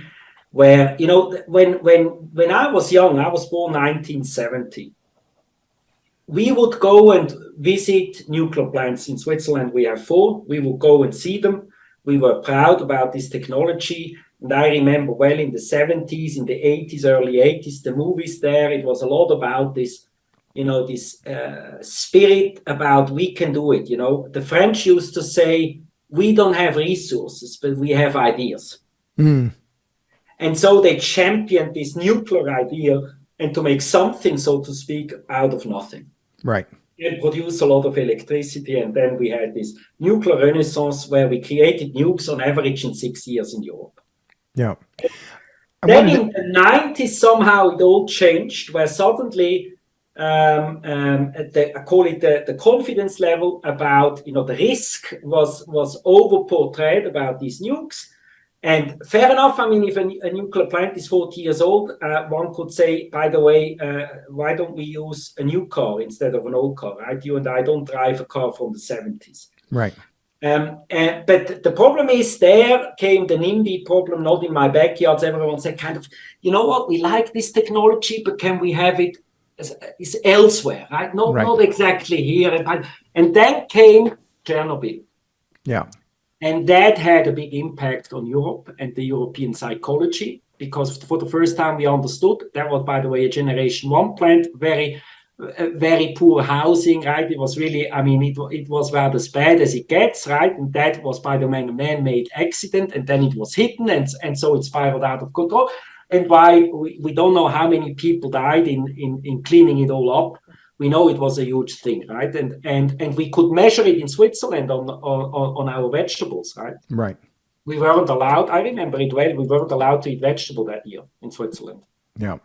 where, when I was young, I was born 1970. We would go and visit nuclear plants in Switzerland. We have 4. We would go and see them. We were proud about this technology. And I remember well in the 70s, in the 80s, early 80s, the movies there, it was a lot about this, this spirit about we can do it. The French used to say, we don't have resources, but we have ideas. Mm. And so they championed this nuclear idea and to make something, so to speak, out of nothing. Right. And produce a lot of electricity. And then we had this nuclear renaissance where we created nukes on average in 6 years in Europe. Yeah. Then in the 90s, somehow it all changed, where suddenly, I call it the confidence level about, the risk was over-portrayed about these nukes. And fair enough, I mean, if a nuclear plant is 40 years old, one could say, by the way, why don't we use a new car instead of an old car, right? You and I don't drive a car from the 70s. Right. But the problem is, there came the NIMBY problem, not in my backyard. Everyone said kind of, what, we like this technology, but can we have it elsewhere, right? Not exactly here. And then came Chernobyl. Yeah. And that had a big impact on Europe and the European psychology, because for the first time we understood that was, by the way, a Generation 1 plant, very poor housing, right? It was really, I mean, it was about as bad as it gets, right? And that was, by the way, a man-made accident, and then it was hidden, and so it spiraled out of control. And why we don't know how many people died in cleaning it all up. We know it was a huge thing, right? And we could measure it in Switzerland on our vegetables, right? Right. We weren't allowed, I remember it well, we weren't allowed to eat vegetable that year in Switzerland. Yeah.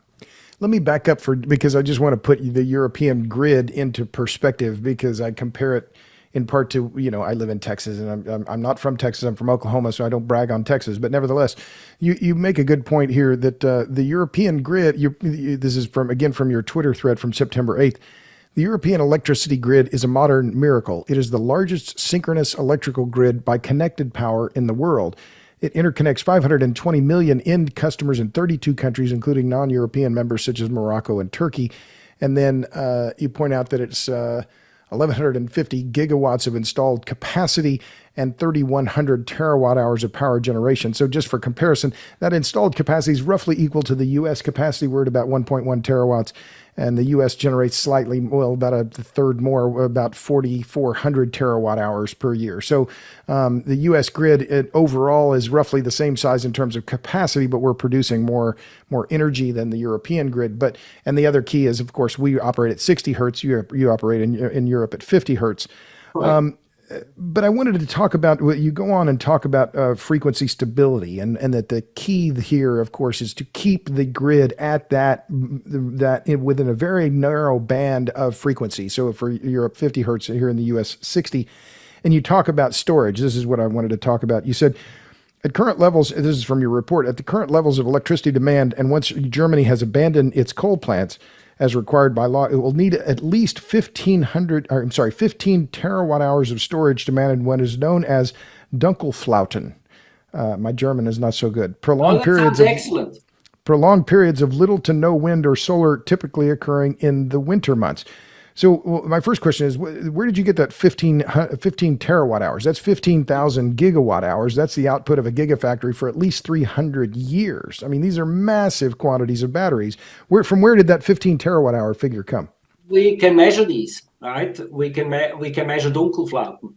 Let me back up because I just want to put the European grid into perspective, because I compare it in part to, I live in Texas, and I'm not from Texas, I'm from Oklahoma, so I don't brag on Texas, but nevertheless, you make a good point here that the European grid, this is from your Twitter thread from September 8th, the European electricity grid is a modern miracle. It is the largest synchronous electrical grid by connected power in the world. It interconnects 520 million end customers in 32 countries, including non-European members such as Morocco and Turkey. And then you point out that it's 1,150 gigawatts of installed capacity and 3,100 terawatt hours of power generation. So just for comparison, that installed capacity is roughly equal to the U.S. capacity. We're at about 1.1 terawatts, and the U.S. generates slightly, about a third more, about 4,400 terawatt hours per year. So the U.S. grid overall is roughly the same size in terms of capacity, but we're producing more energy than the European grid. And the other key is, of course, we operate at 60 hertz. You operate in Europe at 50 hertz. Right. But I wanted to talk about, you go on and talk about frequency stability, and that the key here, of course, is to keep the grid at that within a very narrow band of frequency. So for Europe, 50 hertz, here in the US, 60. And you talk about storage. This is what I wanted to talk about. You said, at current levels, this is from your report, at the current levels of electricity demand, and once Germany has abandoned its coal plants, as required by law, it will need at least 15 terawatt hours of storage to manage what is known as Dunkelflauten. My German is not so good. Prolonged periods of little to no wind or solar, typically occurring in the winter months. So my first question is, where did you get that 15 terawatt hours? That's 15,000 gigawatt hours. That's the output of a gigafactory for at least 300 years. I mean, these are massive quantities of batteries. From where did that 15 terawatt hour figure come? We can measure these, right? We can measure Dunkelflauten.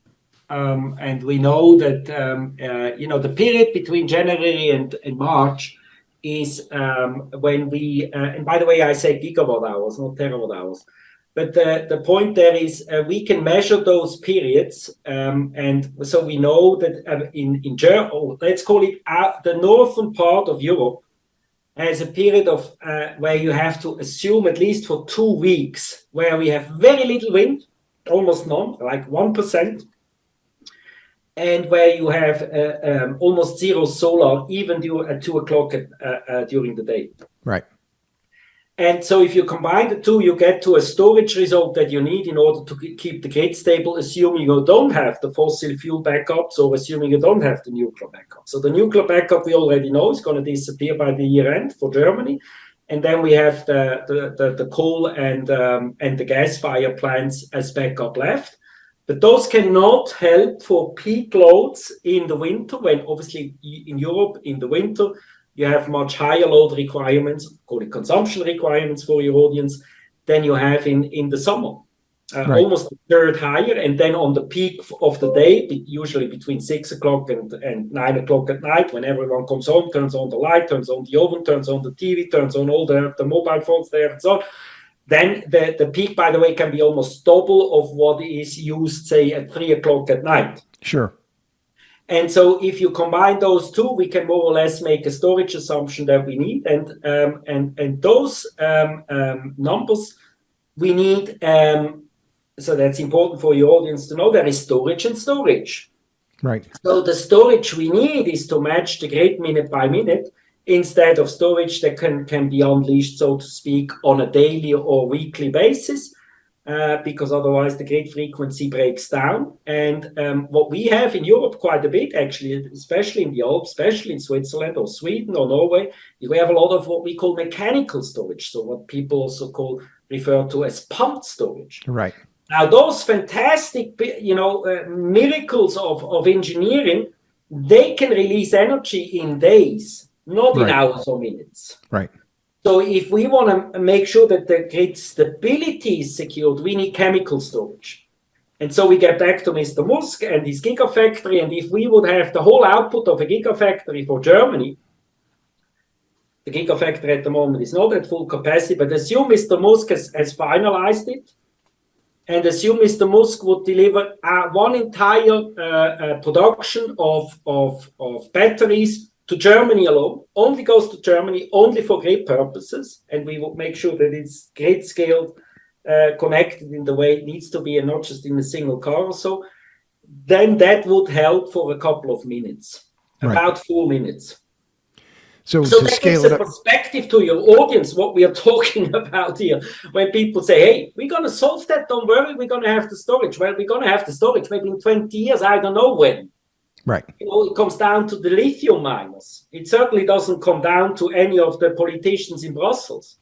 And we know that, the period between January and March is when we, and by the way, I say gigawatt hours, not terawatt hours. But the point there is we can measure those periods, and so we know that in Germany, let's call it the northern part of Europe, has a period of where you have to assume at least for 2 weeks where we have very little wind, almost none, like 1%, and where you have almost zero solar, even at 2 o'clock during the day. Right. And so if you combine the two, you get to a storage result that you need in order to keep the grid stable, assuming you don't have the fossil fuel backups or assuming you don't have the nuclear backup. So the nuclear backup we already know is going to disappear by the year end for Germany. And then we have the coal and the gas-fired plants as backup left. But those cannot help for peak loads in the winter, when obviously in Europe in the winter, you have much higher load requirements, call it consumption requirements for your audience, than you have in the summer. Right. Almost a third higher. And then on the peak of the day, usually between 6 o'clock and 9 o'clock at night, when everyone comes home, turns on the light, turns on the oven, turns on the TV, turns on all the mobile phones there and so on. Then the peak, by the way, can be almost double of what is used, say, at 3 o'clock at night. Sure. And so if you combine those two, we can more or less make a storage assumption that we need. And those numbers we need, so that's important for your audience to know, there is storage and storage. Right. So the storage we need is to match the grid minute by minute, instead of storage that can be unleashed, so to speak, on a daily or weekly basis. Because otherwise the grid frequency breaks down. And what we have in Europe quite a bit, actually, especially in the Alps, especially in Switzerland or Sweden or Norway, is we have a lot of what we call mechanical storage. So what people also refer to as pumped storage. Right. Now, those fantastic, miracles of engineering, they can release energy in days, not in hours or minutes. Right. So if we want to make sure that the grid stability is secured, we need chemical storage. And so we get back to Mr. Musk and his gigafactory. And if we would have the whole output of a gigafactory for Germany, the gigafactory at the moment is not at full capacity, but assume Mr. Musk has finalized it, and assume Mr. Musk would deliver one entire production of batteries to Germany alone, only goes to Germany, only for grid purposes, and we will make sure that it's grid scaled, connected in the way it needs to be, and not just in a single car or so, then that would help for a couple of minutes, about 4 minutes. So that gives a perspective to your audience, what we are talking about here. When people say, hey, we're going to solve that, don't worry, we're going to have the storage. Well, we're going to have the storage maybe in 20 years, I don't know when. Right. It comes down to the lithium miners. It certainly doesn't come down to any of the politicians in Brussels.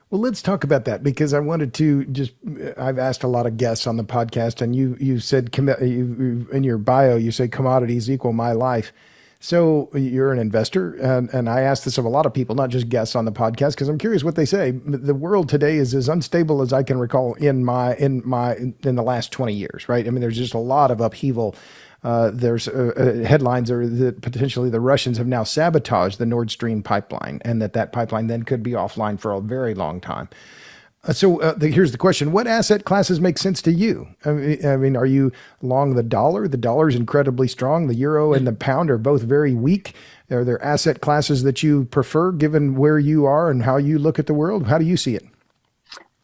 Well, let's talk about that, because I wanted to I've asked a lot of guests on the podcast, and you said in your bio, you say commodities equal my life. So you're an investor, and I ask this of a lot of people, not just guests on the podcast, because I'm curious what they say. The world today is as unstable as I can recall in the last 20 years, right? I mean, there's just a lot of upheaval. There's headlines are that potentially the Russians have now sabotaged the Nord Stream pipeline, and that pipeline then could be offline for a very long time. Here's the question. What asset classes make sense to you? I mean, are you long the dollar? The dollar is incredibly strong. The euro and the pound are both very weak. Are there asset classes that you prefer, given where you are and how you look at the world? How do you see it?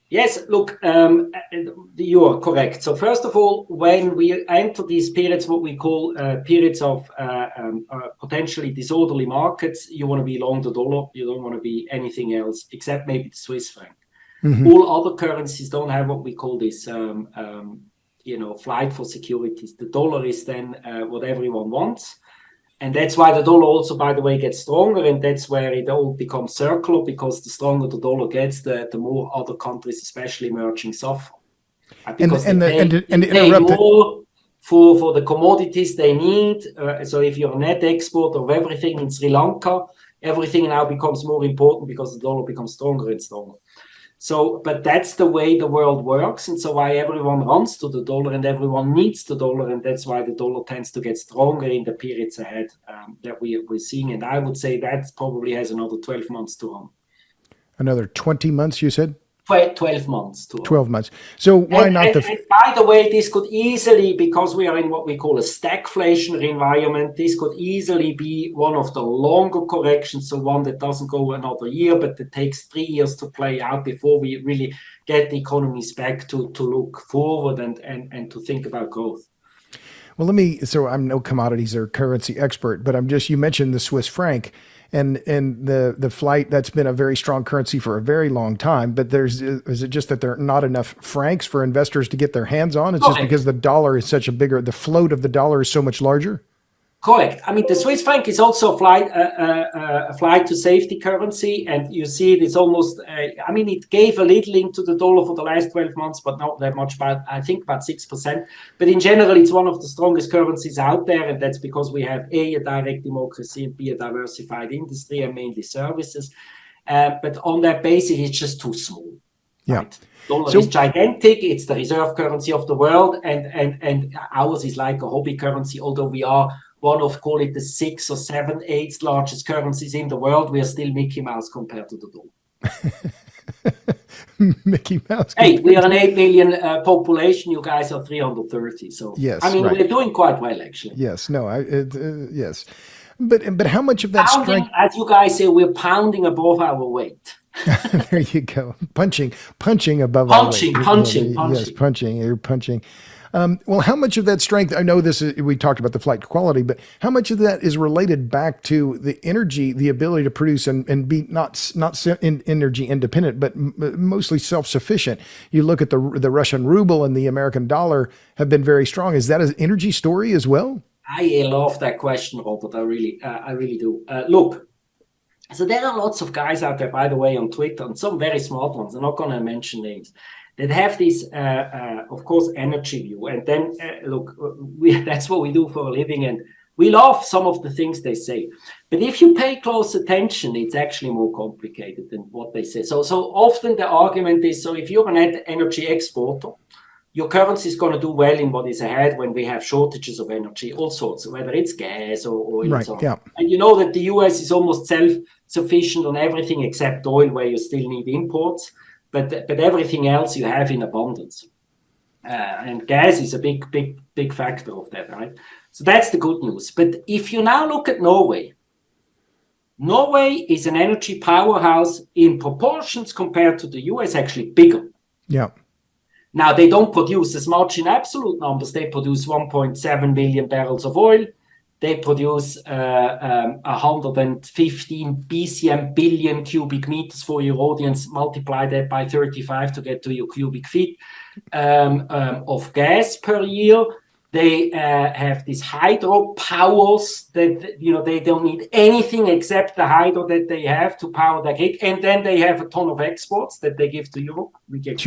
Yes, look, you are correct. So first of all, when we enter these periods, what we call periods of potentially disorderly markets, you want to be long the dollar. You don't want to be anything else except maybe the Swiss franc. Mm-hmm. All other currencies don't have what we call this, flight for securities. The dollar is then what everyone wants. And that's why the dollar also, by the way, gets stronger. And that's where it all becomes circular, because the stronger the dollar gets, the more other countries, especially emerging, suffer. Because they pay more for the commodities they need. So if you're a net exporter of everything in Sri Lanka, everything now becomes more important because the dollar becomes stronger and stronger. So, but that's the way the world works, and so why everyone runs to the dollar and everyone needs the dollar, and that's why the dollar tends to get stronger in the periods ahead that we're seeing. And I would say that probably has another 12 months to run. Another 20 months, you said? 12 months. 12 months. So why not and by the way, this could easily, because we are in what we call a stagflationary environment, this could easily be one of the longer corrections, so one that doesn't go another year, but it takes 3 years to play out before we really get the economies back to look forward and to think about growth. Well, so I'm no commodities or currency expert, but you mentioned the Swiss franc and the flight, that's been a very strong currency for a very long time, but is it just that there are not enough francs for investors to get their hands on? It's just because the dollar is the float of the dollar is so much larger? Correct. I mean, the Swiss franc is also a flight to safety currency, and you see it's almost. It gave a little into the dollar for the last 12 months, but not that much. I think about 6%. But in general, it's one of the strongest currencies out there, and that's because we have a direct democracy and b a diversified industry and mainly services. But on that basis, it's just too small. Yeah. Right? Dollar is gigantic. It's the reserve currency of the world, and ours is like a hobby currency. Although we are one of, call it the 6 or 7, 8 largest currencies in the world, we are still Mickey Mouse compared to the dollar. Mickey Mouse. Hey, we are an 8 million population. You guys are 330. So yes, we're doing quite well, actually. Yes, no, yes. But how much of that strength? As you guys say, we're pounding above our weight. There you go. Punching above punching, our weight. Punching. Yes, punching. You're punching. Well, how much of that strength, I know we talked about the flight to quality, but how much of that is related back to the energy, the ability to produce and be not energy independent, but mostly self-sufficient? You look at the Russian ruble and the American dollar have been very strong. Is that an energy story as well? I love that question, Robert. I really do. Look, so there are lots of guys out there, by the way, on Twitter, and some very smart ones. I'm not going to mention names, that have this, of course, energy view. And then, look, that's what we do for a living. And we love some of the things they say. But if you pay close attention, it's actually more complicated than what they say. So often the argument is, so if you're an energy exporter, your currency is going to do well in what is ahead when we have shortages of energy, all sorts, whether it's gas or oil. Right, and so on. yeah. And you know that the US is almost self-sufficient on everything except oil, where you still need imports. But everything else you have in abundance. And gas is a big factor of that, right? So that's the good news. But if you now look at Norway is an energy powerhouse in proportions compared to the US, actually bigger. Yeah. Now, they don't produce as much in absolute numbers. They produce 1.7 million barrels of oil. They produce 115 BCM billion cubic meters for your audience. Multiply that by 35 to get to your cubic feet of gas per year. They have these hydro powers that, they don't need anything except the hydro that they have to power their grid. And then they have a ton of exports that they give to Europe. We get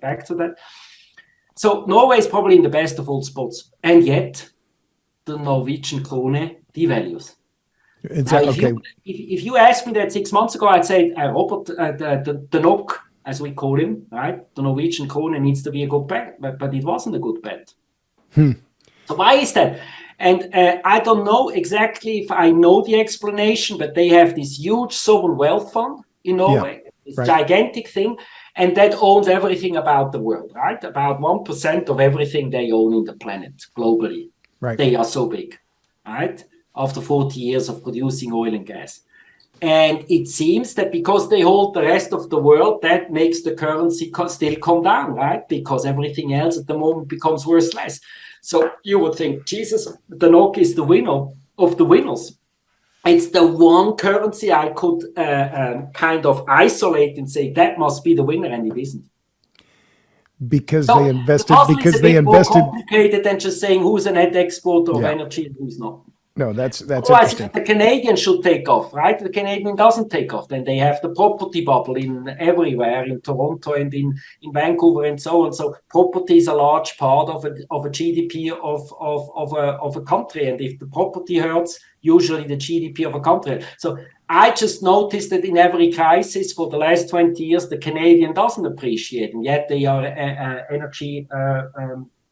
back to that. So Norway is probably in the best of all spots. And yet, the Norwegian krone devalues. If you asked me that 6 months ago, I'd say, Robert, the NOK, as we call him, right? The Norwegian krone needs to be a good bet, but it wasn't a good bet. So why is that? And I don't know exactly if I know the explanation, but they have this huge sovereign wealth fund in Norway, this gigantic thing, and that owns everything about the world, right? About 1% of everything they own in the planet globally. Right. They are so big, right? After 40 years of producing oil and gas. And it seems that because they hold the rest of the world, that makes the currency still come down, right? Because everything else at the moment becomes worthless. So you would think, Jesus, the NOK is the winner of the winners. It's the one currency I could kind of isolate and say that must be the winner, and it isn't. Because they invested. Because they invested. More complicated than just saying who's a net exporter of energy and who's not. No, that's otherwise, interesting. The Canadian should take off, right? The Canadian doesn't take off. Then they have the property bubble in everywhere, in Toronto and in Vancouver and so on. So property is a large part of a GDP of a country. And if the property hurts, usually the GDP of a country. So I just noticed that in every crisis for the last 20 years, the Canadian doesn't appreciate, and yet they are energy.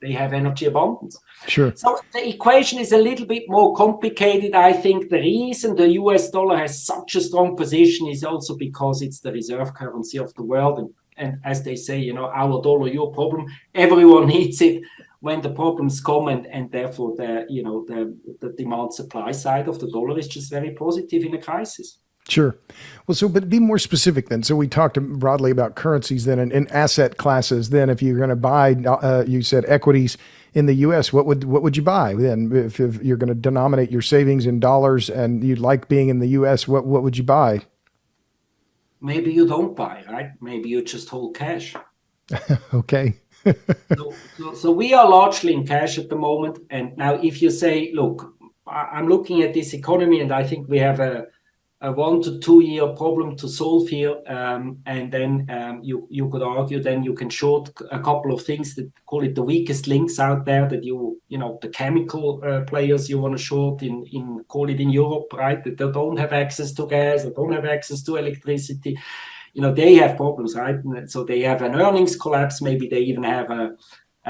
They have energy abundance. Sure. So the equation is a little bit more complicated. I think the reason the US dollar has such a strong position is also because it's the reserve currency of the world. And and as they say, our dollar, your problem. Everyone needs it when the problems come, and therefore the demand supply side of the dollar is just very positive in a crisis. Sure. Well, so, but be more specific then. So we talked broadly about currencies then and asset classes. Then if you're going to buy, you said equities in the U.S., what would you buy then? If you're going to denominate your savings in dollars and you like being in the U.S., what would you buy? Maybe you don't buy, right? Maybe you just hold cash. Okay. So we are largely in cash at the moment. And now if you say, look, I'm looking at this economy and I think we have a 1 to 2 year problem to solve here, and then you could argue then you can short a couple of things that call it the weakest links out there that the chemical players you want to short in call it in Europe, right? That they don't have access to gas, they don't have access to electricity. They have problems, right? So they have an earnings collapse. Maybe they even have a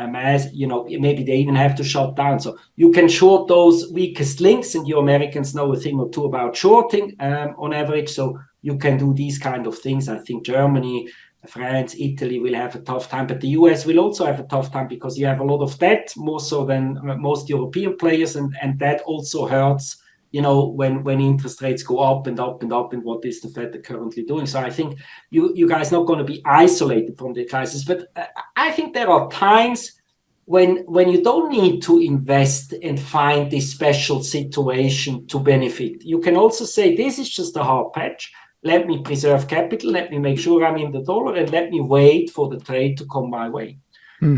mass, maybe they even have to shut down. So you can short those weakest links, and you Americans know a thing or two about shorting on average. So you can do these kind of things. I think Germany, France, Italy will have a tough time, but the US will also have a tough time because you have a lot of debt, more so than most European players, and that also hurts. When interest rates go up and up and up, and what is the Fed currently doing? So I think you guys are not going to be isolated from the crisis, but I think there are times when you don't need to invest and find this special situation to benefit. You can also say, this is just a hard patch. Let me preserve capital. Let me make sure I'm in the dollar, and let me wait for the trade to come my way.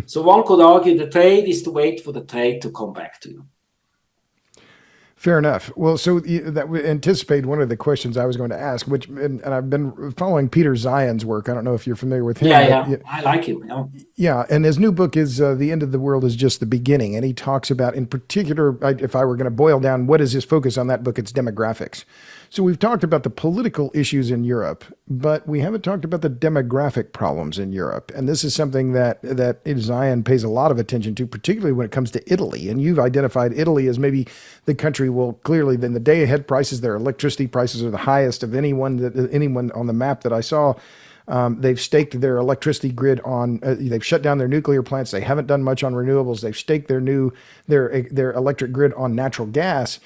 So one could argue the trade is to wait for the trade to come back to you. Fair enough. Well, so that would anticipate one of the questions I was going to ask, and I've been following Peter Zion's work. I don't know if you're familiar with him. Yeah. I like him. Yeah, and his new book is The End of the World is Just the Beginning, and he talks about, in particular, if I were going to boil down what is his focus on that book, it's demographics. So we've talked about the political issues in Europe, but we haven't talked about the demographic problems in Europe. And this is something that Zion pays a lot of attention to, particularly when it comes to Italy. And you've identified Italy as maybe the country, well, clearly, in the day-ahead prices, their electricity prices are the highest of anyone on the map that I saw. They've staked their electricity grid on. They've shut down their nuclear plants. They haven't done much on renewables. They've staked their electric grid on natural gas.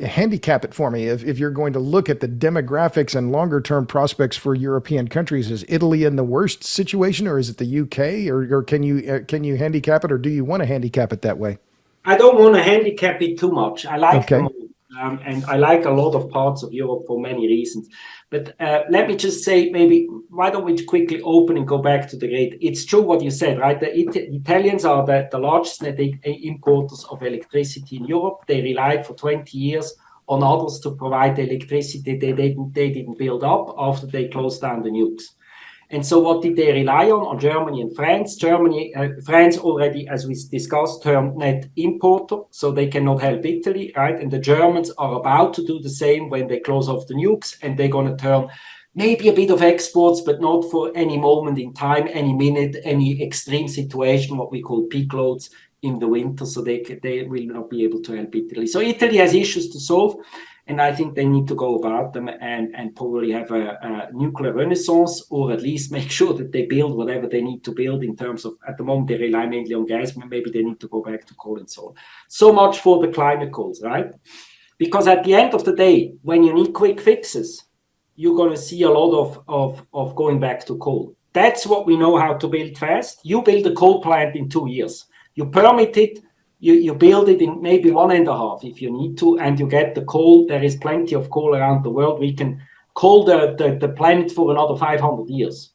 Handicap it for me. If you're going to look at the demographics and longer term prospects for European countries, is Italy in the worst situation, or is it the UK, or can you handicap it, or do you want to handicap it that way? I don't want to handicap it too much. I like them, and I like a lot of parts of Europe for many reasons. But let me just say, maybe, why don't we quickly open and go back to the grid? It's true what you said, right? The Italians are the largest net importers of electricity in Europe. They relied for 20 years on others to provide the electricity they didn't build up after they closed down the nukes. And so what did they rely on Germany and France? France already, as we discussed, turned net importer, so they cannot help Italy, right? And the Germans are about to do the same when they close off the nukes, and they're going to turn maybe a bit of exports, but not for any moment in time, any minute, any extreme situation, what we call peak loads in the winter, so they will not be able to help Italy. So Italy has issues to solve, and I think they need to go about them and probably have a nuclear renaissance, or at least make sure that they build whatever they need to build in terms of, at the moment, they rely mainly on gas, but maybe they need to go back to coal and so on. So much for the climate goals, right? Because at the end of the day, when you need quick fixes, you're going to see a lot of going back to coal. That's what we know how to build fast. You build a coal plant in 2 years. You permit it, you build it in maybe 1.5 if you need to, and you get the coal. There is plenty of coal around the world. We can coal the planet for another 500 years.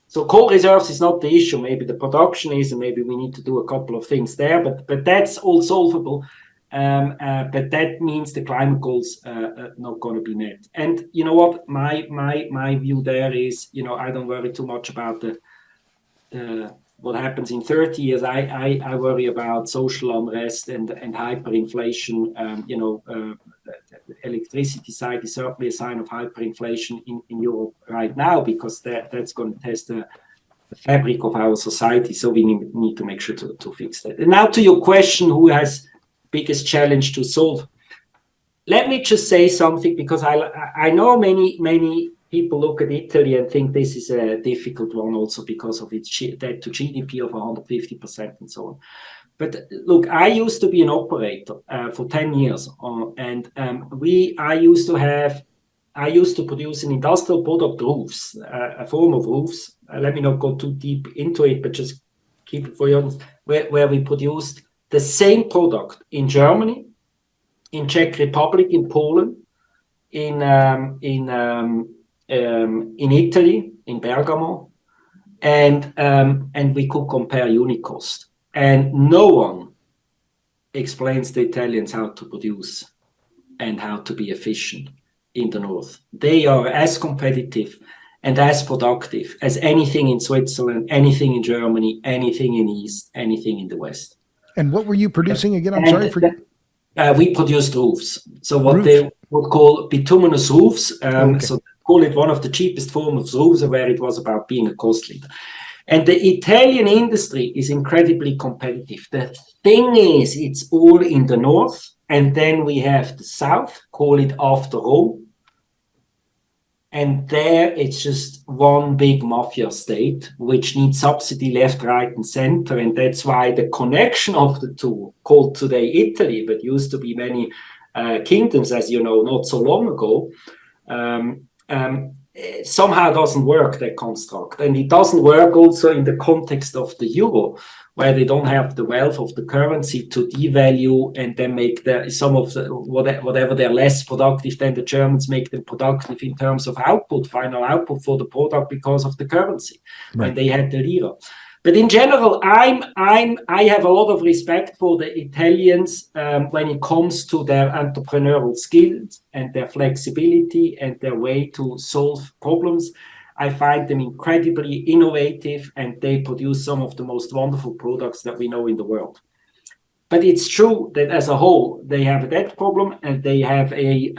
So coal reserves is not the issue. Maybe the production is, and maybe we need to do a couple of things there, but that's all solvable. But that means the climate goals are not going to be met. And you know what? My view there is, I don't worry too much about the what happens in 30 years. I worry about social unrest and hyperinflation. The electricity side is certainly a sign of hyperinflation in Europe right now, because that's going to test the fabric of our society. So we need to make sure to fix that. And now to your question, who has biggest challenge to solve? Let me just say something, because I know many people look at Italy and think this is a difficult one also because of its debt to GDP of 150% and so on. But look, I used to be an operator for 10 years, and I used to produce an industrial product, roofs, a form of roofs. Let me not go too deep into it, but just keep it for you, where we produced the same product in Germany, in Czech Republic, in Poland, in Italy, in Bergamo, and we could compare unit cost. And no one explains the Italians how to produce and how to be efficient in the north. They are as competitive and as productive as anything in Switzerland, anything in Germany, anything in East, anything in the West. And what were you producing again? I'm sorry for we produced roofs. So what they would call bituminous roofs. So they call it one of the cheapest forms of roofs, where it was about being a cost leader. And the Italian industry is incredibly competitive. The thing is, it's all in the north, and then we have the south, call it after Rome. And there it's just one big mafia state, which needs subsidy left, right, and center. And that's why the connection of the two, called today Italy, but used to be many kingdoms, as you know, not so long ago, somehow doesn't work, that construct. And it doesn't work also in the context of the euro, where they don't have the wealth of the currency to devalue and then make some of the whatever they're less productive than the Germans, make them productive in terms of output, final output for the product, because of the currency. Right. When they had the lira. But in general, I have a lot of respect for the Italians when it comes to their entrepreneurial skills and their flexibility and their way to solve problems. I find them incredibly innovative, and they produce some of the most wonderful products that we know in the world. But it's true that as a whole, they have a debt problem, and they have a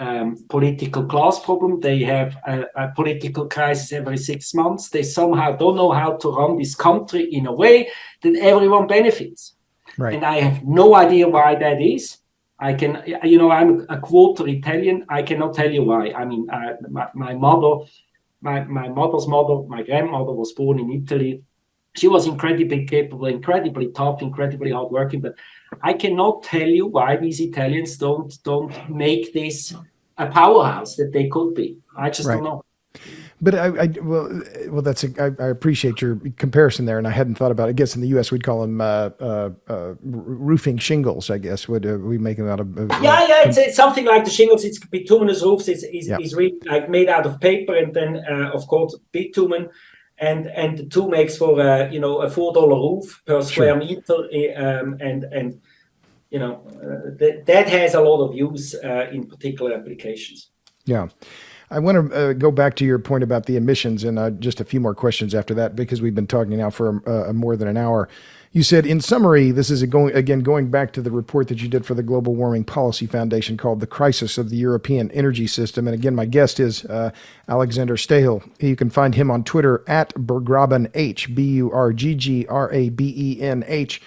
political class problem. They have a political crisis every 6 months. They somehow don't know how to run this country in a way that everyone benefits. Right. And I have no idea why that is. I'm a quarter Italian. I cannot tell you why. I mean, my mother's mother, my grandmother, was born in Italy. She was incredibly capable, incredibly tough, incredibly hardworking. But I cannot tell you why these Italians don't make this a powerhouse that they could be. I just don't know. But I appreciate your comparison there, and I hadn't thought about it. I guess in the U.S. we'd call them roofing shingles. I guess would we make them out of? It's something like the shingles. It's bituminous roofs. It's really like made out of paper, and then of course bitumen. And the two makes for a $4 roof per square meter, and that has a lot of use in particular applications. Yeah, I want to go back to your point about the emissions, and just a few more questions after that, because we've been talking now for more than an hour. You said, in summary, this is going back to the report that you did for the Global Warming Policy Foundation called The Crisis of the European Energy System. And again, my guest is Alexander Stahel. You can find him on Twitter at Burggrabenh, Burggrabenh.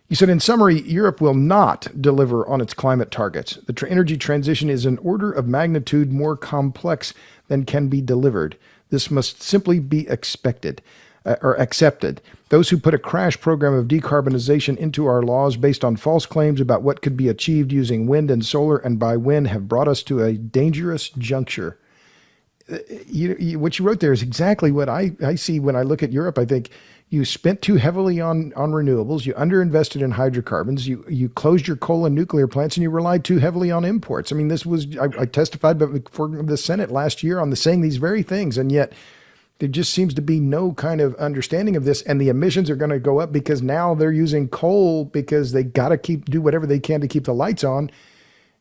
You said, in summary, Europe will not deliver on its climate targets. The energy transition is an order of magnitude more complex than can be delivered. This must simply be accepted. Those who put a crash program of decarbonization into our laws based on false claims about what could be achieved using wind and solar and by wind have brought us to a dangerous juncture. What you wrote there is exactly what I see when I look at Europe. I think you spent too heavily on renewables, you underinvested in hydrocarbons, you closed your coal and nuclear plants, and you relied too heavily on imports. I mean, I testified before the Senate last year on saying these very things, and yet there just seems to be no kind of understanding of this, and the emissions are going to go up because now they're using coal because they got to do whatever they can to keep the lights on.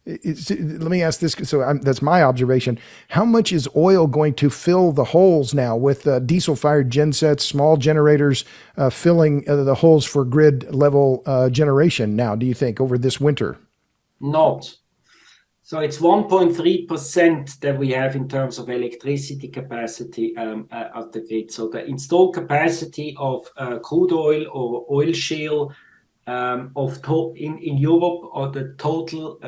Let me ask this. So that's my observation. How much is oil going to fill the holes now with diesel-fired gensets, small generators filling the holes for grid-level generation now, do you think, over this winter? Not. So it's 1.3% that we have in terms of electricity capacity at the grid. So the installed capacity of crude oil or oil shale in Europe, or the total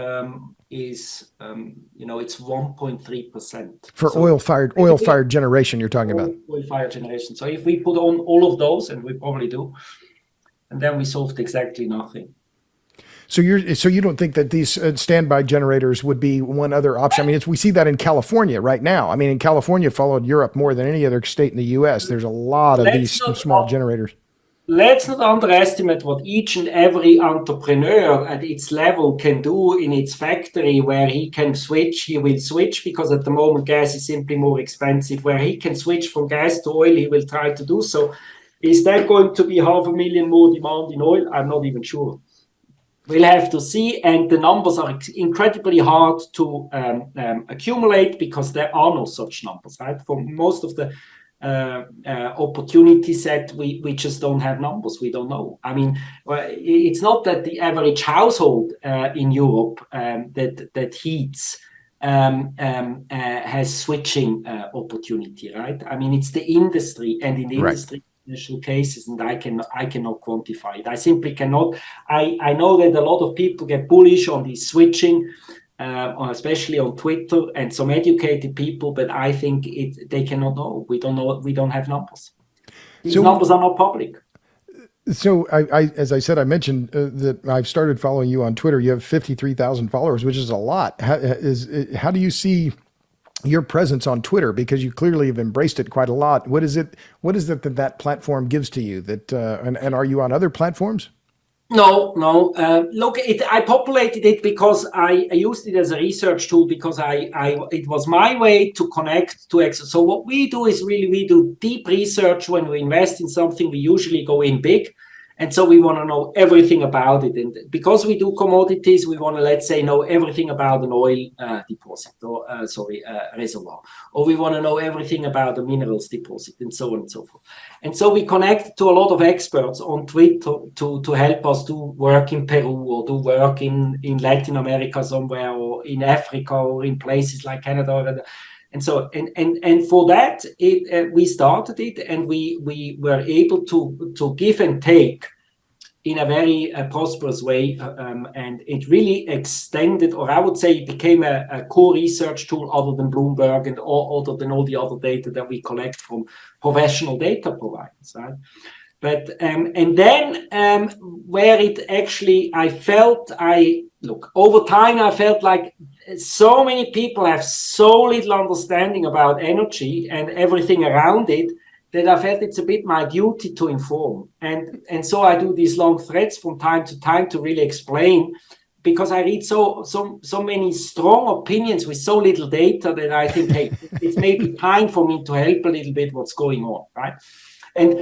is, it's 1.3%. For oil-fired generation you're talking about. Oil-fired generation. So if we put on all of those, and we probably do, and then we solved exactly nothing. So you don't think that these standby generators would be one other option? I mean, we see that in California right now. I mean, in California followed Europe more than any other state in the U.S. There's a lot of these small generators. Let's not underestimate what each and every entrepreneur at its level can do in its factory, where he can switch. He will switch because at the moment gas is simply more expensive. Where he can switch from gas to oil, he will try to do so. Is that going to be 500,000 more demand in oil? I'm not even sure. We'll have to see, and the numbers are incredibly hard to accumulate because there are no such numbers, right? For most of the opportunity set, we just don't have numbers. We don't know. I mean, it's not that the average household in Europe that heats has switching opportunity, right? I mean, it's the industry, and in the industry, cases, and I cannot quantify it. I simply cannot. I know that a lot of people get bullish on this switching, especially on Twitter, and some educated people, but I think they cannot know. We don't know. We don't have numbers. These numbers are not public. So as I said, I mentioned that I've started following you on Twitter. You have 53,000 followers, which is a lot. How do you see your presence on Twitter, because you clearly have embraced it quite a lot? What is it that platform gives to you that, and are you on other platforms? No. Look, I populated it because I used it as a research tool, because it was my way to connect to Excel. So what we do is we do deep research. When we invest in something, we usually go in big. And so we want to know everything about it. And because we do commodities, we want to, let's say, know everything about an oil deposit, or reservoir. Or we want to know everything about the minerals deposit, and so on and so forth. And so we connect to a lot of experts on Twitter to help us do work in Peru, or do work in Latin America somewhere, or in Africa, or in places like Canada. And so, and for that, we started it, and we were able to give and take in a very prosperous way, and it really extended, or I would say it became a core research tool, other than Bloomberg and other than all the other data that we collect from professional data providers, right? But and then where it actually, over time, I felt like so many people have so little understanding about energy and everything around it, that I felt it's a bit my duty to inform. And so I do these long threads from time to time to really explain, because I read so many strong opinions with so little data, that I think, hey, it's maybe time for me to help a little bit what's going on, right? And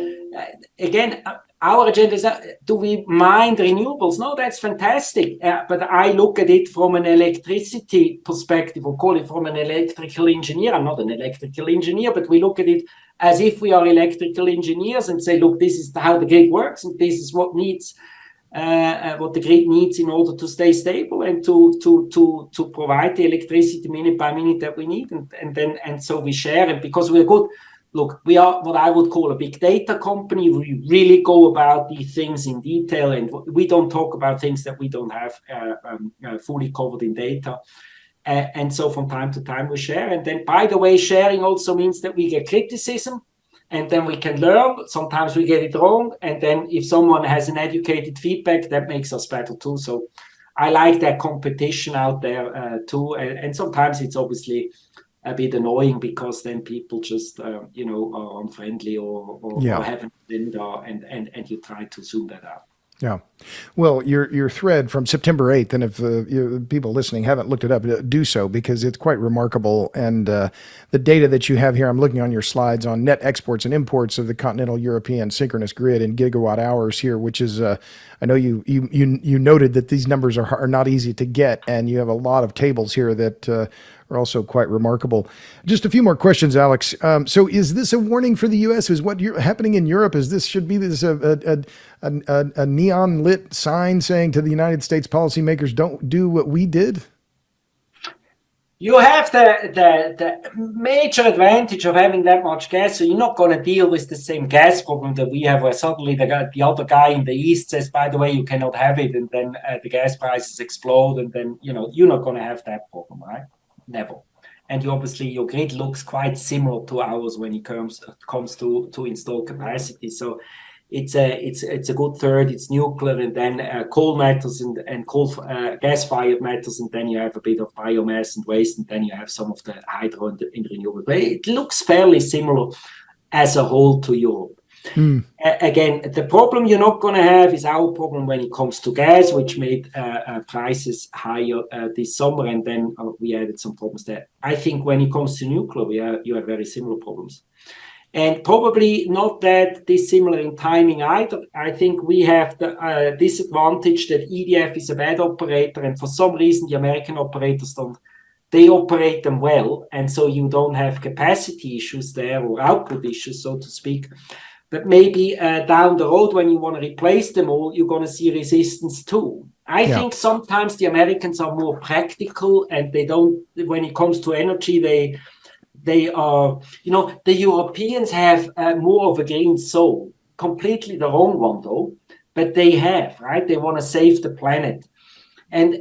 again, our agenda is, do we mine renewables? No, that's fantastic. But I look at it from an electricity perspective, or call it from an electrical engineer. I'm not an electrical engineer, but we look at it as if we are electrical engineers, and say, look, this is how the grid works, and this is what the grid needs in order to stay stable, and to provide the electricity minute by minute that we need. And so we share it, because we're good. Look, we are what I would call a big data company. We really go about these things in detail, and we don't talk about things that we don't have fully covered in data. And so from time to time we share. And then, by the way, sharing also means that we get criticism, and then we can learn. Sometimes we get it wrong. And then if someone has an educated feedback, that makes us better too. So I like that competition out there too. And sometimes it's obviously a bit annoying, because then people just are unfriendly, or have an agenda, and you try to zoom that out. Yeah. Well, your thread from September 8th, and if people listening haven't looked it up, do so, because it's quite remarkable. And the data that you have here, I'm looking on your slides on net exports and imports of the continental European synchronous grid in gigawatt hours here, which is, I know you noted that these numbers are not easy to get, and you have a lot of tables here that are also quite remarkable. Just a few more questions, Alex. So is this a warning for the U.S.? Is what happening in Europe, should be this a neon lit sign saying to the United States policymakers, don't do what we did? You have the major advantage of having that much gas, so you're not going to deal with the same gas problem that we have, where suddenly the other guy in the east says, by the way, you cannot have it, and then the gas prices explode, and then you're not going to have that problem, right? Never. And obviously your grid looks quite similar to ours when it comes to install capacity. So it's a good third. It's nuclear, and then coal matters, and coal gas fired matters, and then you have a bit of biomass and waste, and then you have some of the hydro in renewable. But it looks fairly similar as a whole to Europe. Again, the problem you're not going to have is our problem when it comes to gas, which made prices higher this summer, and then we added some problems there. I think when it comes to nuclear, you have very similar problems. And probably not that dissimilar in timing either. I think we have the disadvantage that EDF is a bad operator, and for some reason the American operators don't. They operate them well, and so you don't have capacity issues there, or output issues, so to speak. But maybe down the road, when you want to replace them all, you're going to see resistance too. I think sometimes the Americans are more practical, and they don't, when it comes to energy, they are, the Europeans have more of a green soul, completely the wrong one though, but they have, right? They want to save the planet. And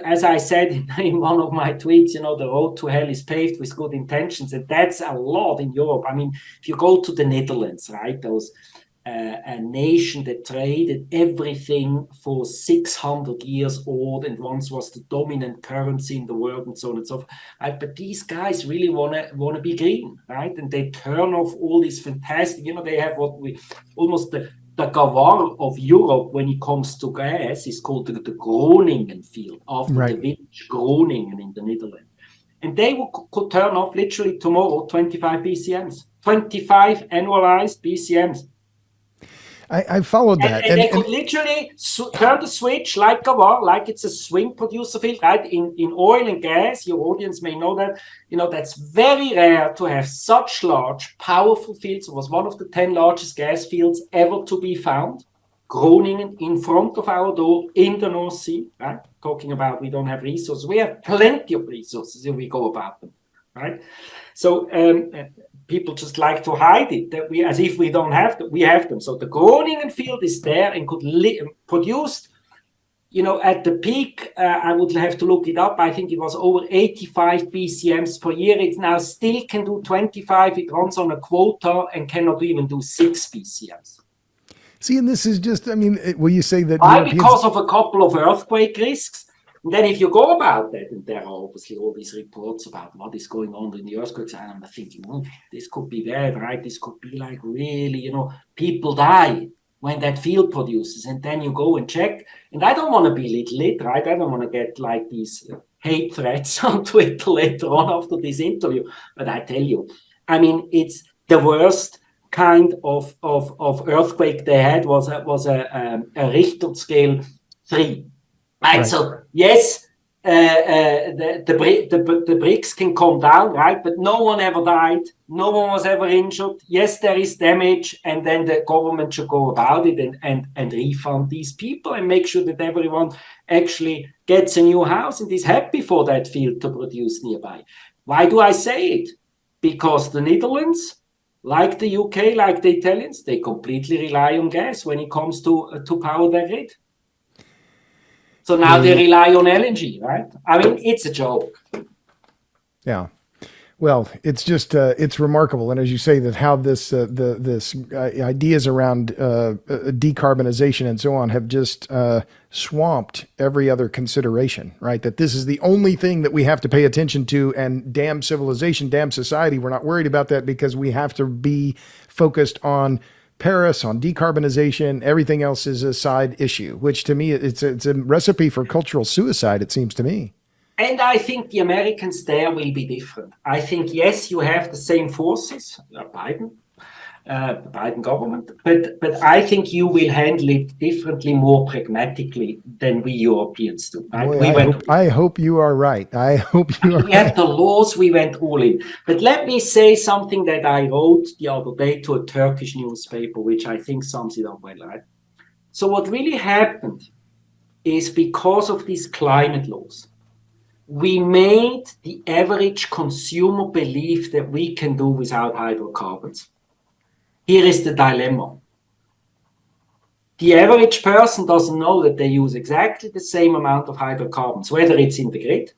as I said in one of my tweets, the road to hell is paved with good intentions, and that's a lot in Europe. I mean, if you go to the Netherlands, right, those a nation that traded everything for 600 years old and once was the dominant currency in the world, and so on and so forth. Right? But these guys really want to be green, right? And they turn off all these fantastic, they have what we almost the Gavard of Europe when it comes to gas is called the Groningen field, after the village Groningen in the Netherlands. And they could turn off literally tomorrow 25 BCMs, 25 annualized BCMs. I followed that. And they could literally turn the switch like Gavard, like it's a swing producer field, right? In oil and gas, your audience may know that, that's very rare to have such large, powerful fields. It was one of the 10 largest gas fields ever to be found. Groningen in front of our door in the North Sea, right? Talking about we don't have resources. We have plenty of resources if we go about them, right? So people just like to hide it, that we, as if we don't have them. We have them. So the Groningen field is there and could produce, at the peak, I would have to look it up. I think it was over 85 BCMs per year. It now still can do 25. It runs on a quota and cannot even do 6 BCMs. See, and this is just, will you say that? Why? Because of a couple of earthquake risks. And then if you go about that, and there are obviously all these reports about what is going on in the earthquakes, and I'm thinking, this could be bad, right? This could be like really, people die when that field produces. And then you go and check. And I don't want to belittle it, right? I don't want to get like these hate threats on Twitter later on after this interview. But I tell you, it's the worst kind of earthquake they had was a Richter scale 3. Right. So yes, the bricks can come down, right? But no one ever died. No one was ever injured. Yes, there is damage, and then the government should go about it and refund these people and make sure that everyone actually gets a new house and is happy for that field to produce nearby. Why do I say it? Because the Netherlands, like the UK, like the Italians, they completely rely on gas when it comes to power their grid. So now they rely on LNG, right? It's a joke. Yeah. Well, it's just it's remarkable, and as you say, that how this ideas around decarbonization and so on have just swamped every other consideration, right? That this is the only thing that we have to pay attention to, and damn civilization, damn society, we're not worried about that because we have to be focused on Paris, on decarbonization. Everything else is a side issue, which to me, it's a recipe for cultural suicide, it seems to me. And I think the Americans there will be different. I think, yes, you have the same forces, the Biden government, but I think you will handle it differently, more pragmatically than we Europeans do. Right? Boy, I hope you are right. I hope you are right. We have the laws, we went all in. But let me say something that I wrote the other day to a Turkish newspaper, which I think sums it up well, right? So what really happened is because of these climate laws, we made the average consumer believe that we can do without hydrocarbons. Here is the dilemma. The average person doesn't know that they use exactly the same amount of hydrocarbons, whether it's in the grid,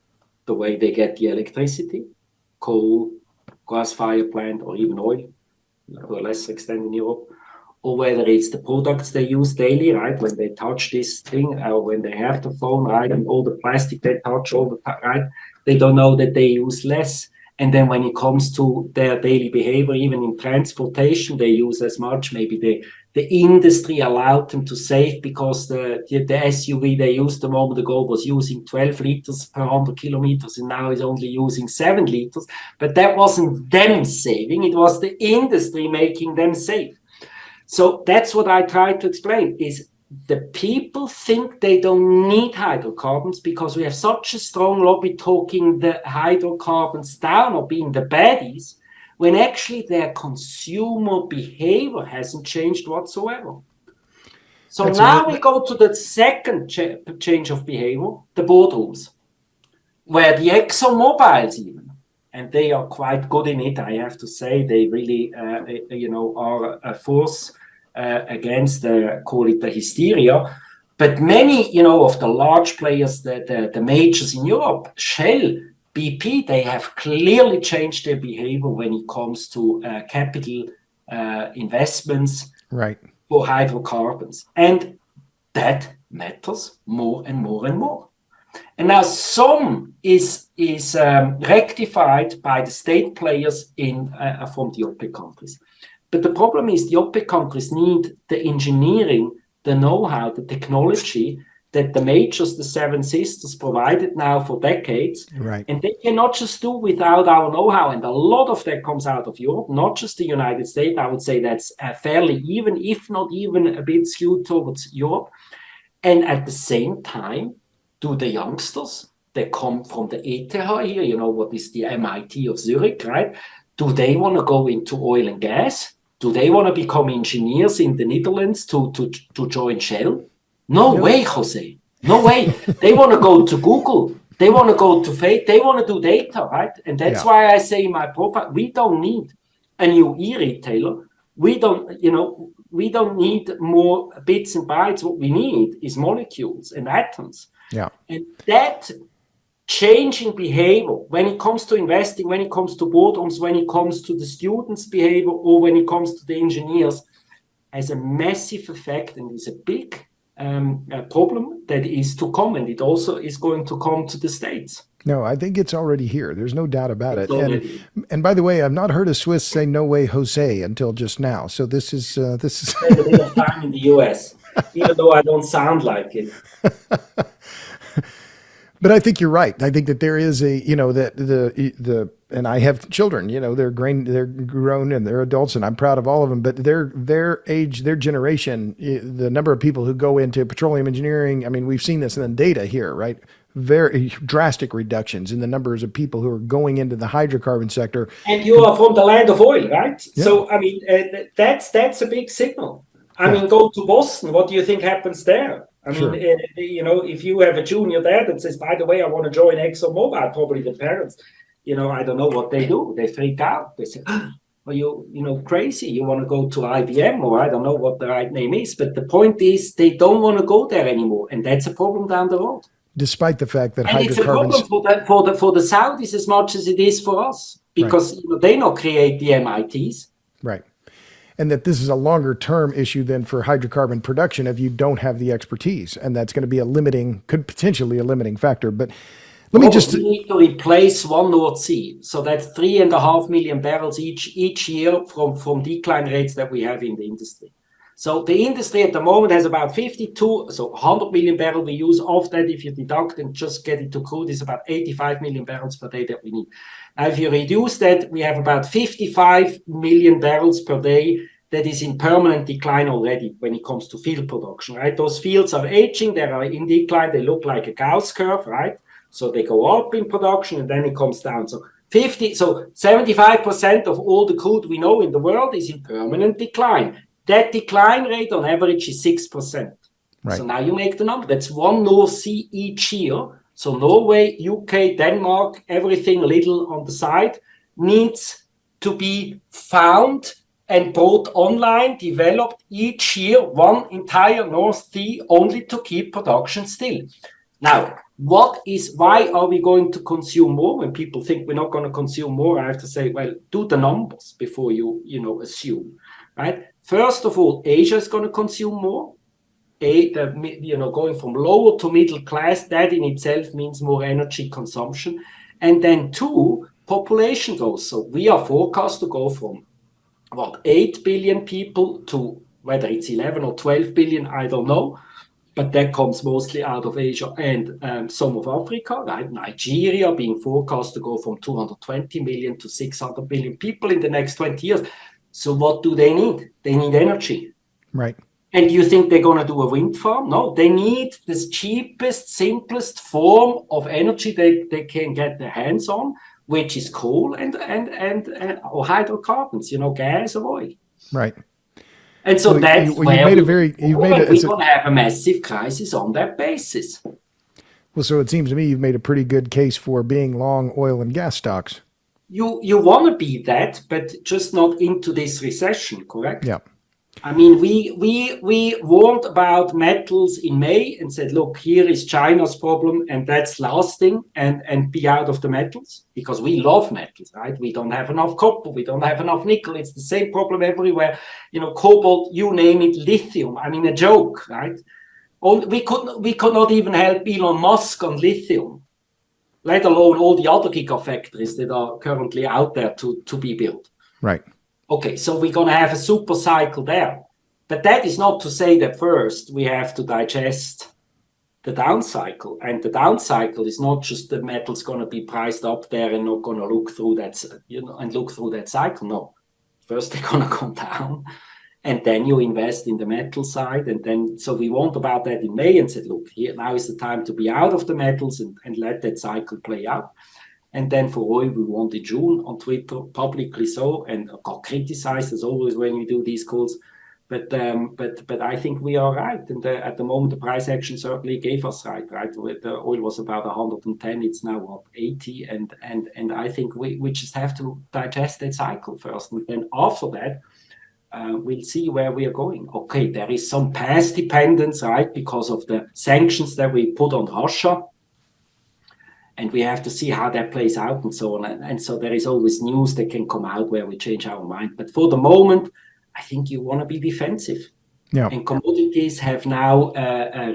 the way they get the electricity, coal, gas-fired plant, or even oil, to a lesser extent in Europe, or whether it's the products they use daily, right? When they touch this thing, or when they have the phone, right? And all the plastic they touch all the time, right? They don't know that they use less. And then when it comes to their daily behavior, even in transportation, they use as much. Maybe the industry allowed them to save because the SUV they used a moment ago was using 12 liters per 100 kilometers and now is only using 7 liters. But that wasn't them saving. It was the industry making them save. So that's what I try to explain is the people think they don't need hydrocarbons because we have such a strong lobby talking the hydrocarbons down or being the baddies, when actually their consumer behavior hasn't changed whatsoever. So that's now we go to the second change of behavior, the boardrooms, where the ExxonMobiles even, and they are quite good in it, I have to say, they really, are a force against, call it the hysteria. But many, of the large players, the majors in Europe, Shell, BP, they have clearly changed their behavior when it comes to capital investments for hydrocarbons. And that matters more and more and more. And now some is rectified by the state players from the OPEC countries. But the problem is the OPEC countries need the engineering, the know-how, the technology that the majors, the Seven Sisters, provided now for decades. Right. And they cannot just do without our know-how. And a lot of that comes out of Europe, not just the United States. I would say that's fairly even, if not even a bit skewed towards Europe. And at the same time, do the youngsters that come from the ETH here, what is the MIT of Zurich, right? Do they want to go into oil and gas? Do they want to become engineers in the Netherlands to join Shell? No way, Jose. No way. They want to go to Google. They want to go to Facebook. They want to do data, right? And that's why I say in my profile, we don't need a new e-retailer. We don't need more bits and bytes. What we need is molecules and atoms. Yeah. And that changing behavior when it comes to investing, when it comes to boardrooms, when it comes to the students' behavior, or when it comes to the engineers, has a massive effect and is a big problem that is to come, and it also is going to come to the States. No, I think it's already here. There's no doubt about it. And by the way, I've not heard a Swiss say "No way, Jose" until just now. So this is a bit of time in the US, even though I don't sound like it. But I think you're right. I think that there is and I have children, they're grown and they're adults, and I'm proud of all of them, but their age, their generation, the number of people who go into petroleum engineering, I mean, we've seen this in the data here, right? Very drastic reductions in the numbers of people who are going into the hydrocarbon sector. And you are from the land of oil, right? Yeah. So, I mean, that's a big signal. I mean, go to Boston. What do you think happens there? I mean, if you have a junior there that says, by the way, I want to join ExxonMobil, probably the parents, I don't know what they do. They freak out. They say, well, you crazy. You want to go to IBM, or I don't know what the right name is. But the point is, they don't want to go there anymore. And that's a problem down the road. Despite the fact that hydrocarbons... hydrocarbons... it's a problem for the Saudis as much as it is for us. Because they don't create the MITs. Right. And that this is a longer term issue than for hydrocarbon production if you don't have the expertise. And that's going to be could potentially a limiting factor. But we need to replace one North Sea. So that's 3.5 million barrels each year from decline rates that we have in the industry. So the industry at the moment has about 100 million barrels we use. Of that, if you deduct and just get it to crude, is about 85 million barrels per day that we need. Now, if you reduce that, we have about 55 million barrels per day that is in permanent decline already when it comes to field production, right? Those fields are aging, they are in decline, they look like a Gauss curve, right? So they go up in production and then it comes down. So 75% of all the crude we know in the world is in permanent decline. That decline rate on average is 6%. Right. So now you make the number. That's one North Sea each year So Norway, UK, Denmark, everything little on the side needs to be found and brought online, developed each year, one entire North Sea only to keep production still. Now, why are we going to consume more? When people think we're not going to consume more, I have to say, well, do the numbers before you assume, right? First of all, Asia is going to consume more. Going from lower to middle class, that in itself means more energy consumption. And then two, population growth. So we are forecast to go from 8 billion people to whether it's 11 or 12 billion, I don't know. But that comes mostly out of Asia and some of Africa, right? Nigeria being forecast to go from 220 million to 600 million people in the next 20 years. So what do they need? They need energy. Right. And you think they're going to do a wind farm? No, they need the cheapest, simplest form of energy they can get their hands on, which is coal and or hydrocarbons, gas or oil. Right. And so that's where we're going to have a massive crisis on that basis. Well, so it seems to me you've made a pretty good case for being long oil and gas stocks. You want to be that, but just not into this recession, correct? Yeah. I mean, we warned about metals in May and said, look, here is China's problem, and that's lasting, and be out of the metals, because we love metals, right? We don't have enough copper, we don't have enough nickel. It's the same problem everywhere. Cobalt, you name it, lithium. I mean, a joke, right? We could not even help Elon Musk on lithium, let alone all the other gigafactories that are currently out there to be built. Right. Okay, so we're going to have a super cycle there. But that is not to say that first we have to digest the down cycle. And the down cycle is not just the metal's going to be priced up there and not going to look through that, and look through that cycle. No, first they're going to come down, and then you invest in the metal side. And then, so we warned about that in May and said, look, here now is the time to be out of the metals and let that cycle play out. And then for oil, we warned in June on Twitter, publicly so, and got criticized as always when we do these calls. But I think we are right. And at the moment, the price action certainly gave us right? The oil was about 110, it's now 80. And I think we just have to digest that cycle first. And then after that, we'll see where we are going. Okay, there is some past dependence, right, because of the sanctions that we put on Russia. And we have to see how that plays out and so on. And so there is always news that can come out where we change our mind. But for the moment, I think you want to be defensive. Yeah. And commodities have now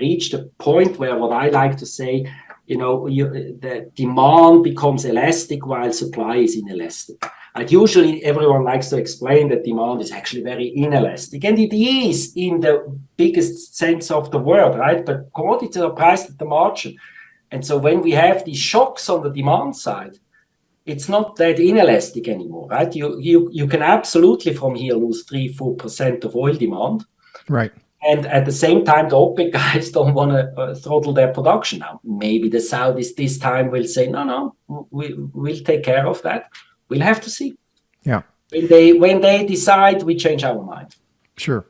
reached a point where, what I like to say, the demand becomes elastic while supply is inelastic. And usually everyone likes to explain that demand is actually very inelastic. And it is in the biggest sense of the word, right? But commodities are priced at the margin. And so when we have these shocks on the demand side, it's not that inelastic anymore, right? You can absolutely from here lose 3-4% of oil demand. Right. And at the same time, the OPEC guys don't want to throttle their production now. Maybe the Saudis this time will say, no, we'll take care of that. We'll have to see. Yeah. When they decide, we change our mind. Sure.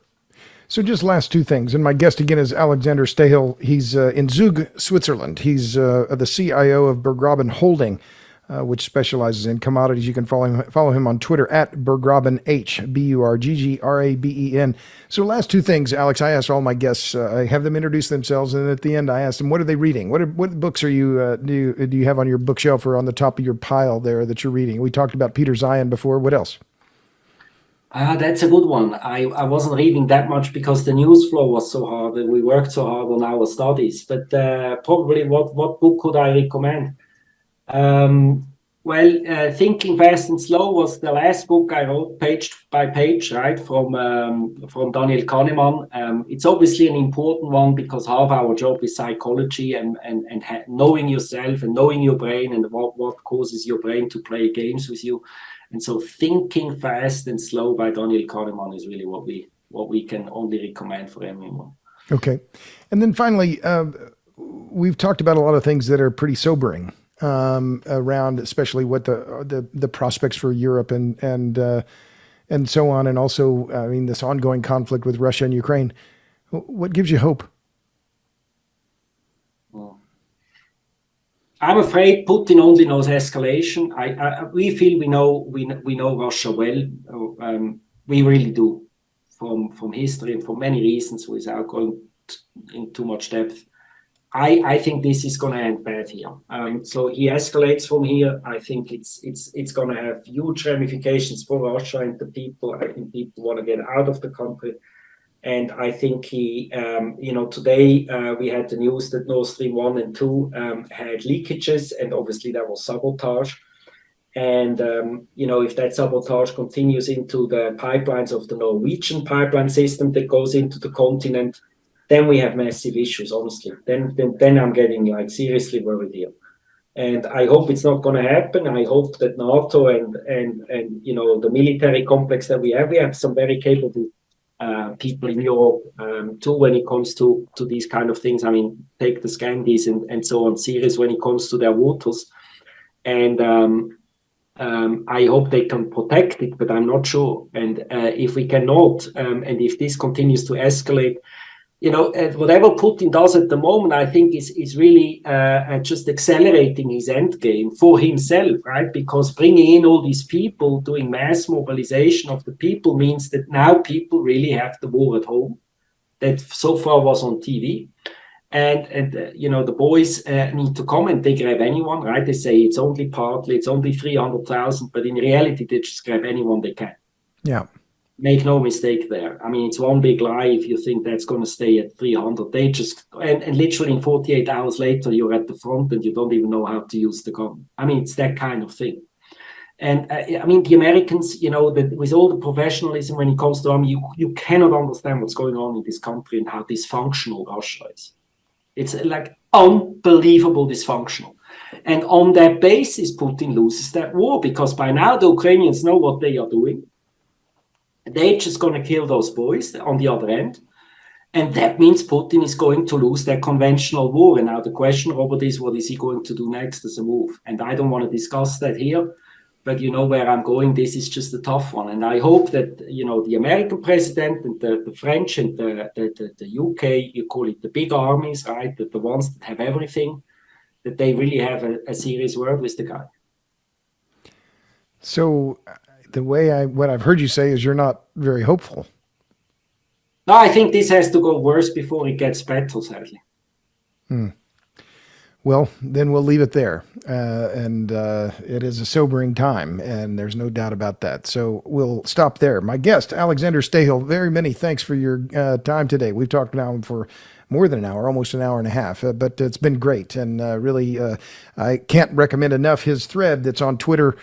So just last two things. And my guest again is Alexander Stahel. He's in Zug, Switzerland. He's the CIO of Berggraben Holding, which specializes in commodities. You can follow him on Twitter at BerggrabenH, BURGGRABEN. So last two things, Alex, I asked all my guests, I have them introduce themselves. And at the end, I asked them, what are they reading? What books are you, do you have on your bookshelf or on the top of your pile there that you're reading? We talked about Peter Zion before. What else? That's a good one. I wasn't reading that much because the news flow was so hard and we worked so hard on our studies. But probably what book could I recommend? Thinking Fast and Slow was the last book I wrote page by page, right, from Daniel Kahneman. It's obviously an important one because half our job is psychology and knowing yourself and knowing your brain and what causes your brain to play games with you. And so Thinking Fast and Slow by Daniel Kahneman is really what we can only recommend for everyone. Okay. And then finally, we've talked about a lot of things that are pretty sobering around, especially what the prospects for Europe and so on. And also, I mean, this ongoing conflict with Russia and Ukraine. What gives you hope? I'm afraid Putin only knows escalation. We feel we know Russia well. We really do, from history and for many reasons, without going in too much depth. I think this is going to end bad here. So he escalates from here. I think it's going to have huge ramifications for Russia and the people. I think people want to get out of the country. And I think he, today we had the news that Nord Stream 1 and 2 had leakages, and obviously there was sabotage. And, if that sabotage continues into the pipelines of the Norwegian pipeline system that goes into the continent, then we have massive issues, honestly. Then I'm getting seriously worried here. And I hope it's not going to happen. I hope that NATO and the military complex that we have some very capable people in Europe too when it comes to these kind of things. I mean, take the Scandis and so on serious when it comes to their waters. And I hope they can protect it, but I'm not sure. And if we cannot, and if this continues to escalate, whatever Putin does at the moment, I think is really just accelerating his end game for himself, right? Because bringing in all these people, doing mass mobilization of the people means that now people really have the war at home that so far was on TV. And the boys need to come and they grab anyone, right? They say it's only 300,000, but in reality, they just grab anyone they can. Yeah. Make no mistake there. I mean, it's one big lie if you think that's going to stay at 300. They just, and literally in 48 hours later, you're at the front and you don't even know how to use the gun. I mean, it's that kind of thing. And the Americans, with all the professionalism when it comes to army, you cannot understand what's going on in this country and how dysfunctional Russia is. It's unbelievable dysfunctional. And on that basis, Putin loses that war because by now the Ukrainians know what they are doing. They're just going to kill those boys on the other end. And that means Putin is going to lose that conventional war. And now the question, Robert, is what is he going to do next as a move? And I don't want to discuss that here, but you know where I'm going. This is just a tough one. And I hope that, the American president and the French and the UK, you call it the big armies, right? The ones that have everything, that they really have a serious word with the guy. So what I've heard you say is you're not very hopeful. No, I think this has to go worse before it gets better, sadly. Well, then we'll leave it there. It is a sobering time, and there's no doubt about that. So we'll stop there. My guest, Alexander Stahel, very many thanks for your time today. We've talked now for more than an hour, almost an hour and a half, but it's been great. And really, I can't recommend enough his thread that's on Twitter,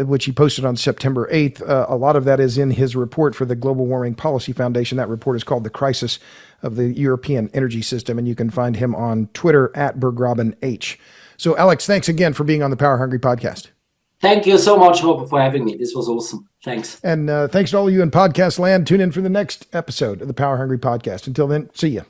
which he posted on September 8th. A lot of that is in his report for the Global Warming Policy Foundation. That report is called The Crisis of the European Energy System, and you can find him on Twitter at BergRobinH. So, Alex, thanks again for being on the Power Hungry podcast. Thank you so much, Robert, for having me. This was awesome. Thanks. And thanks to all of you in podcast land. Tune in for the next episode of the Power Hungry podcast. Until then, see you.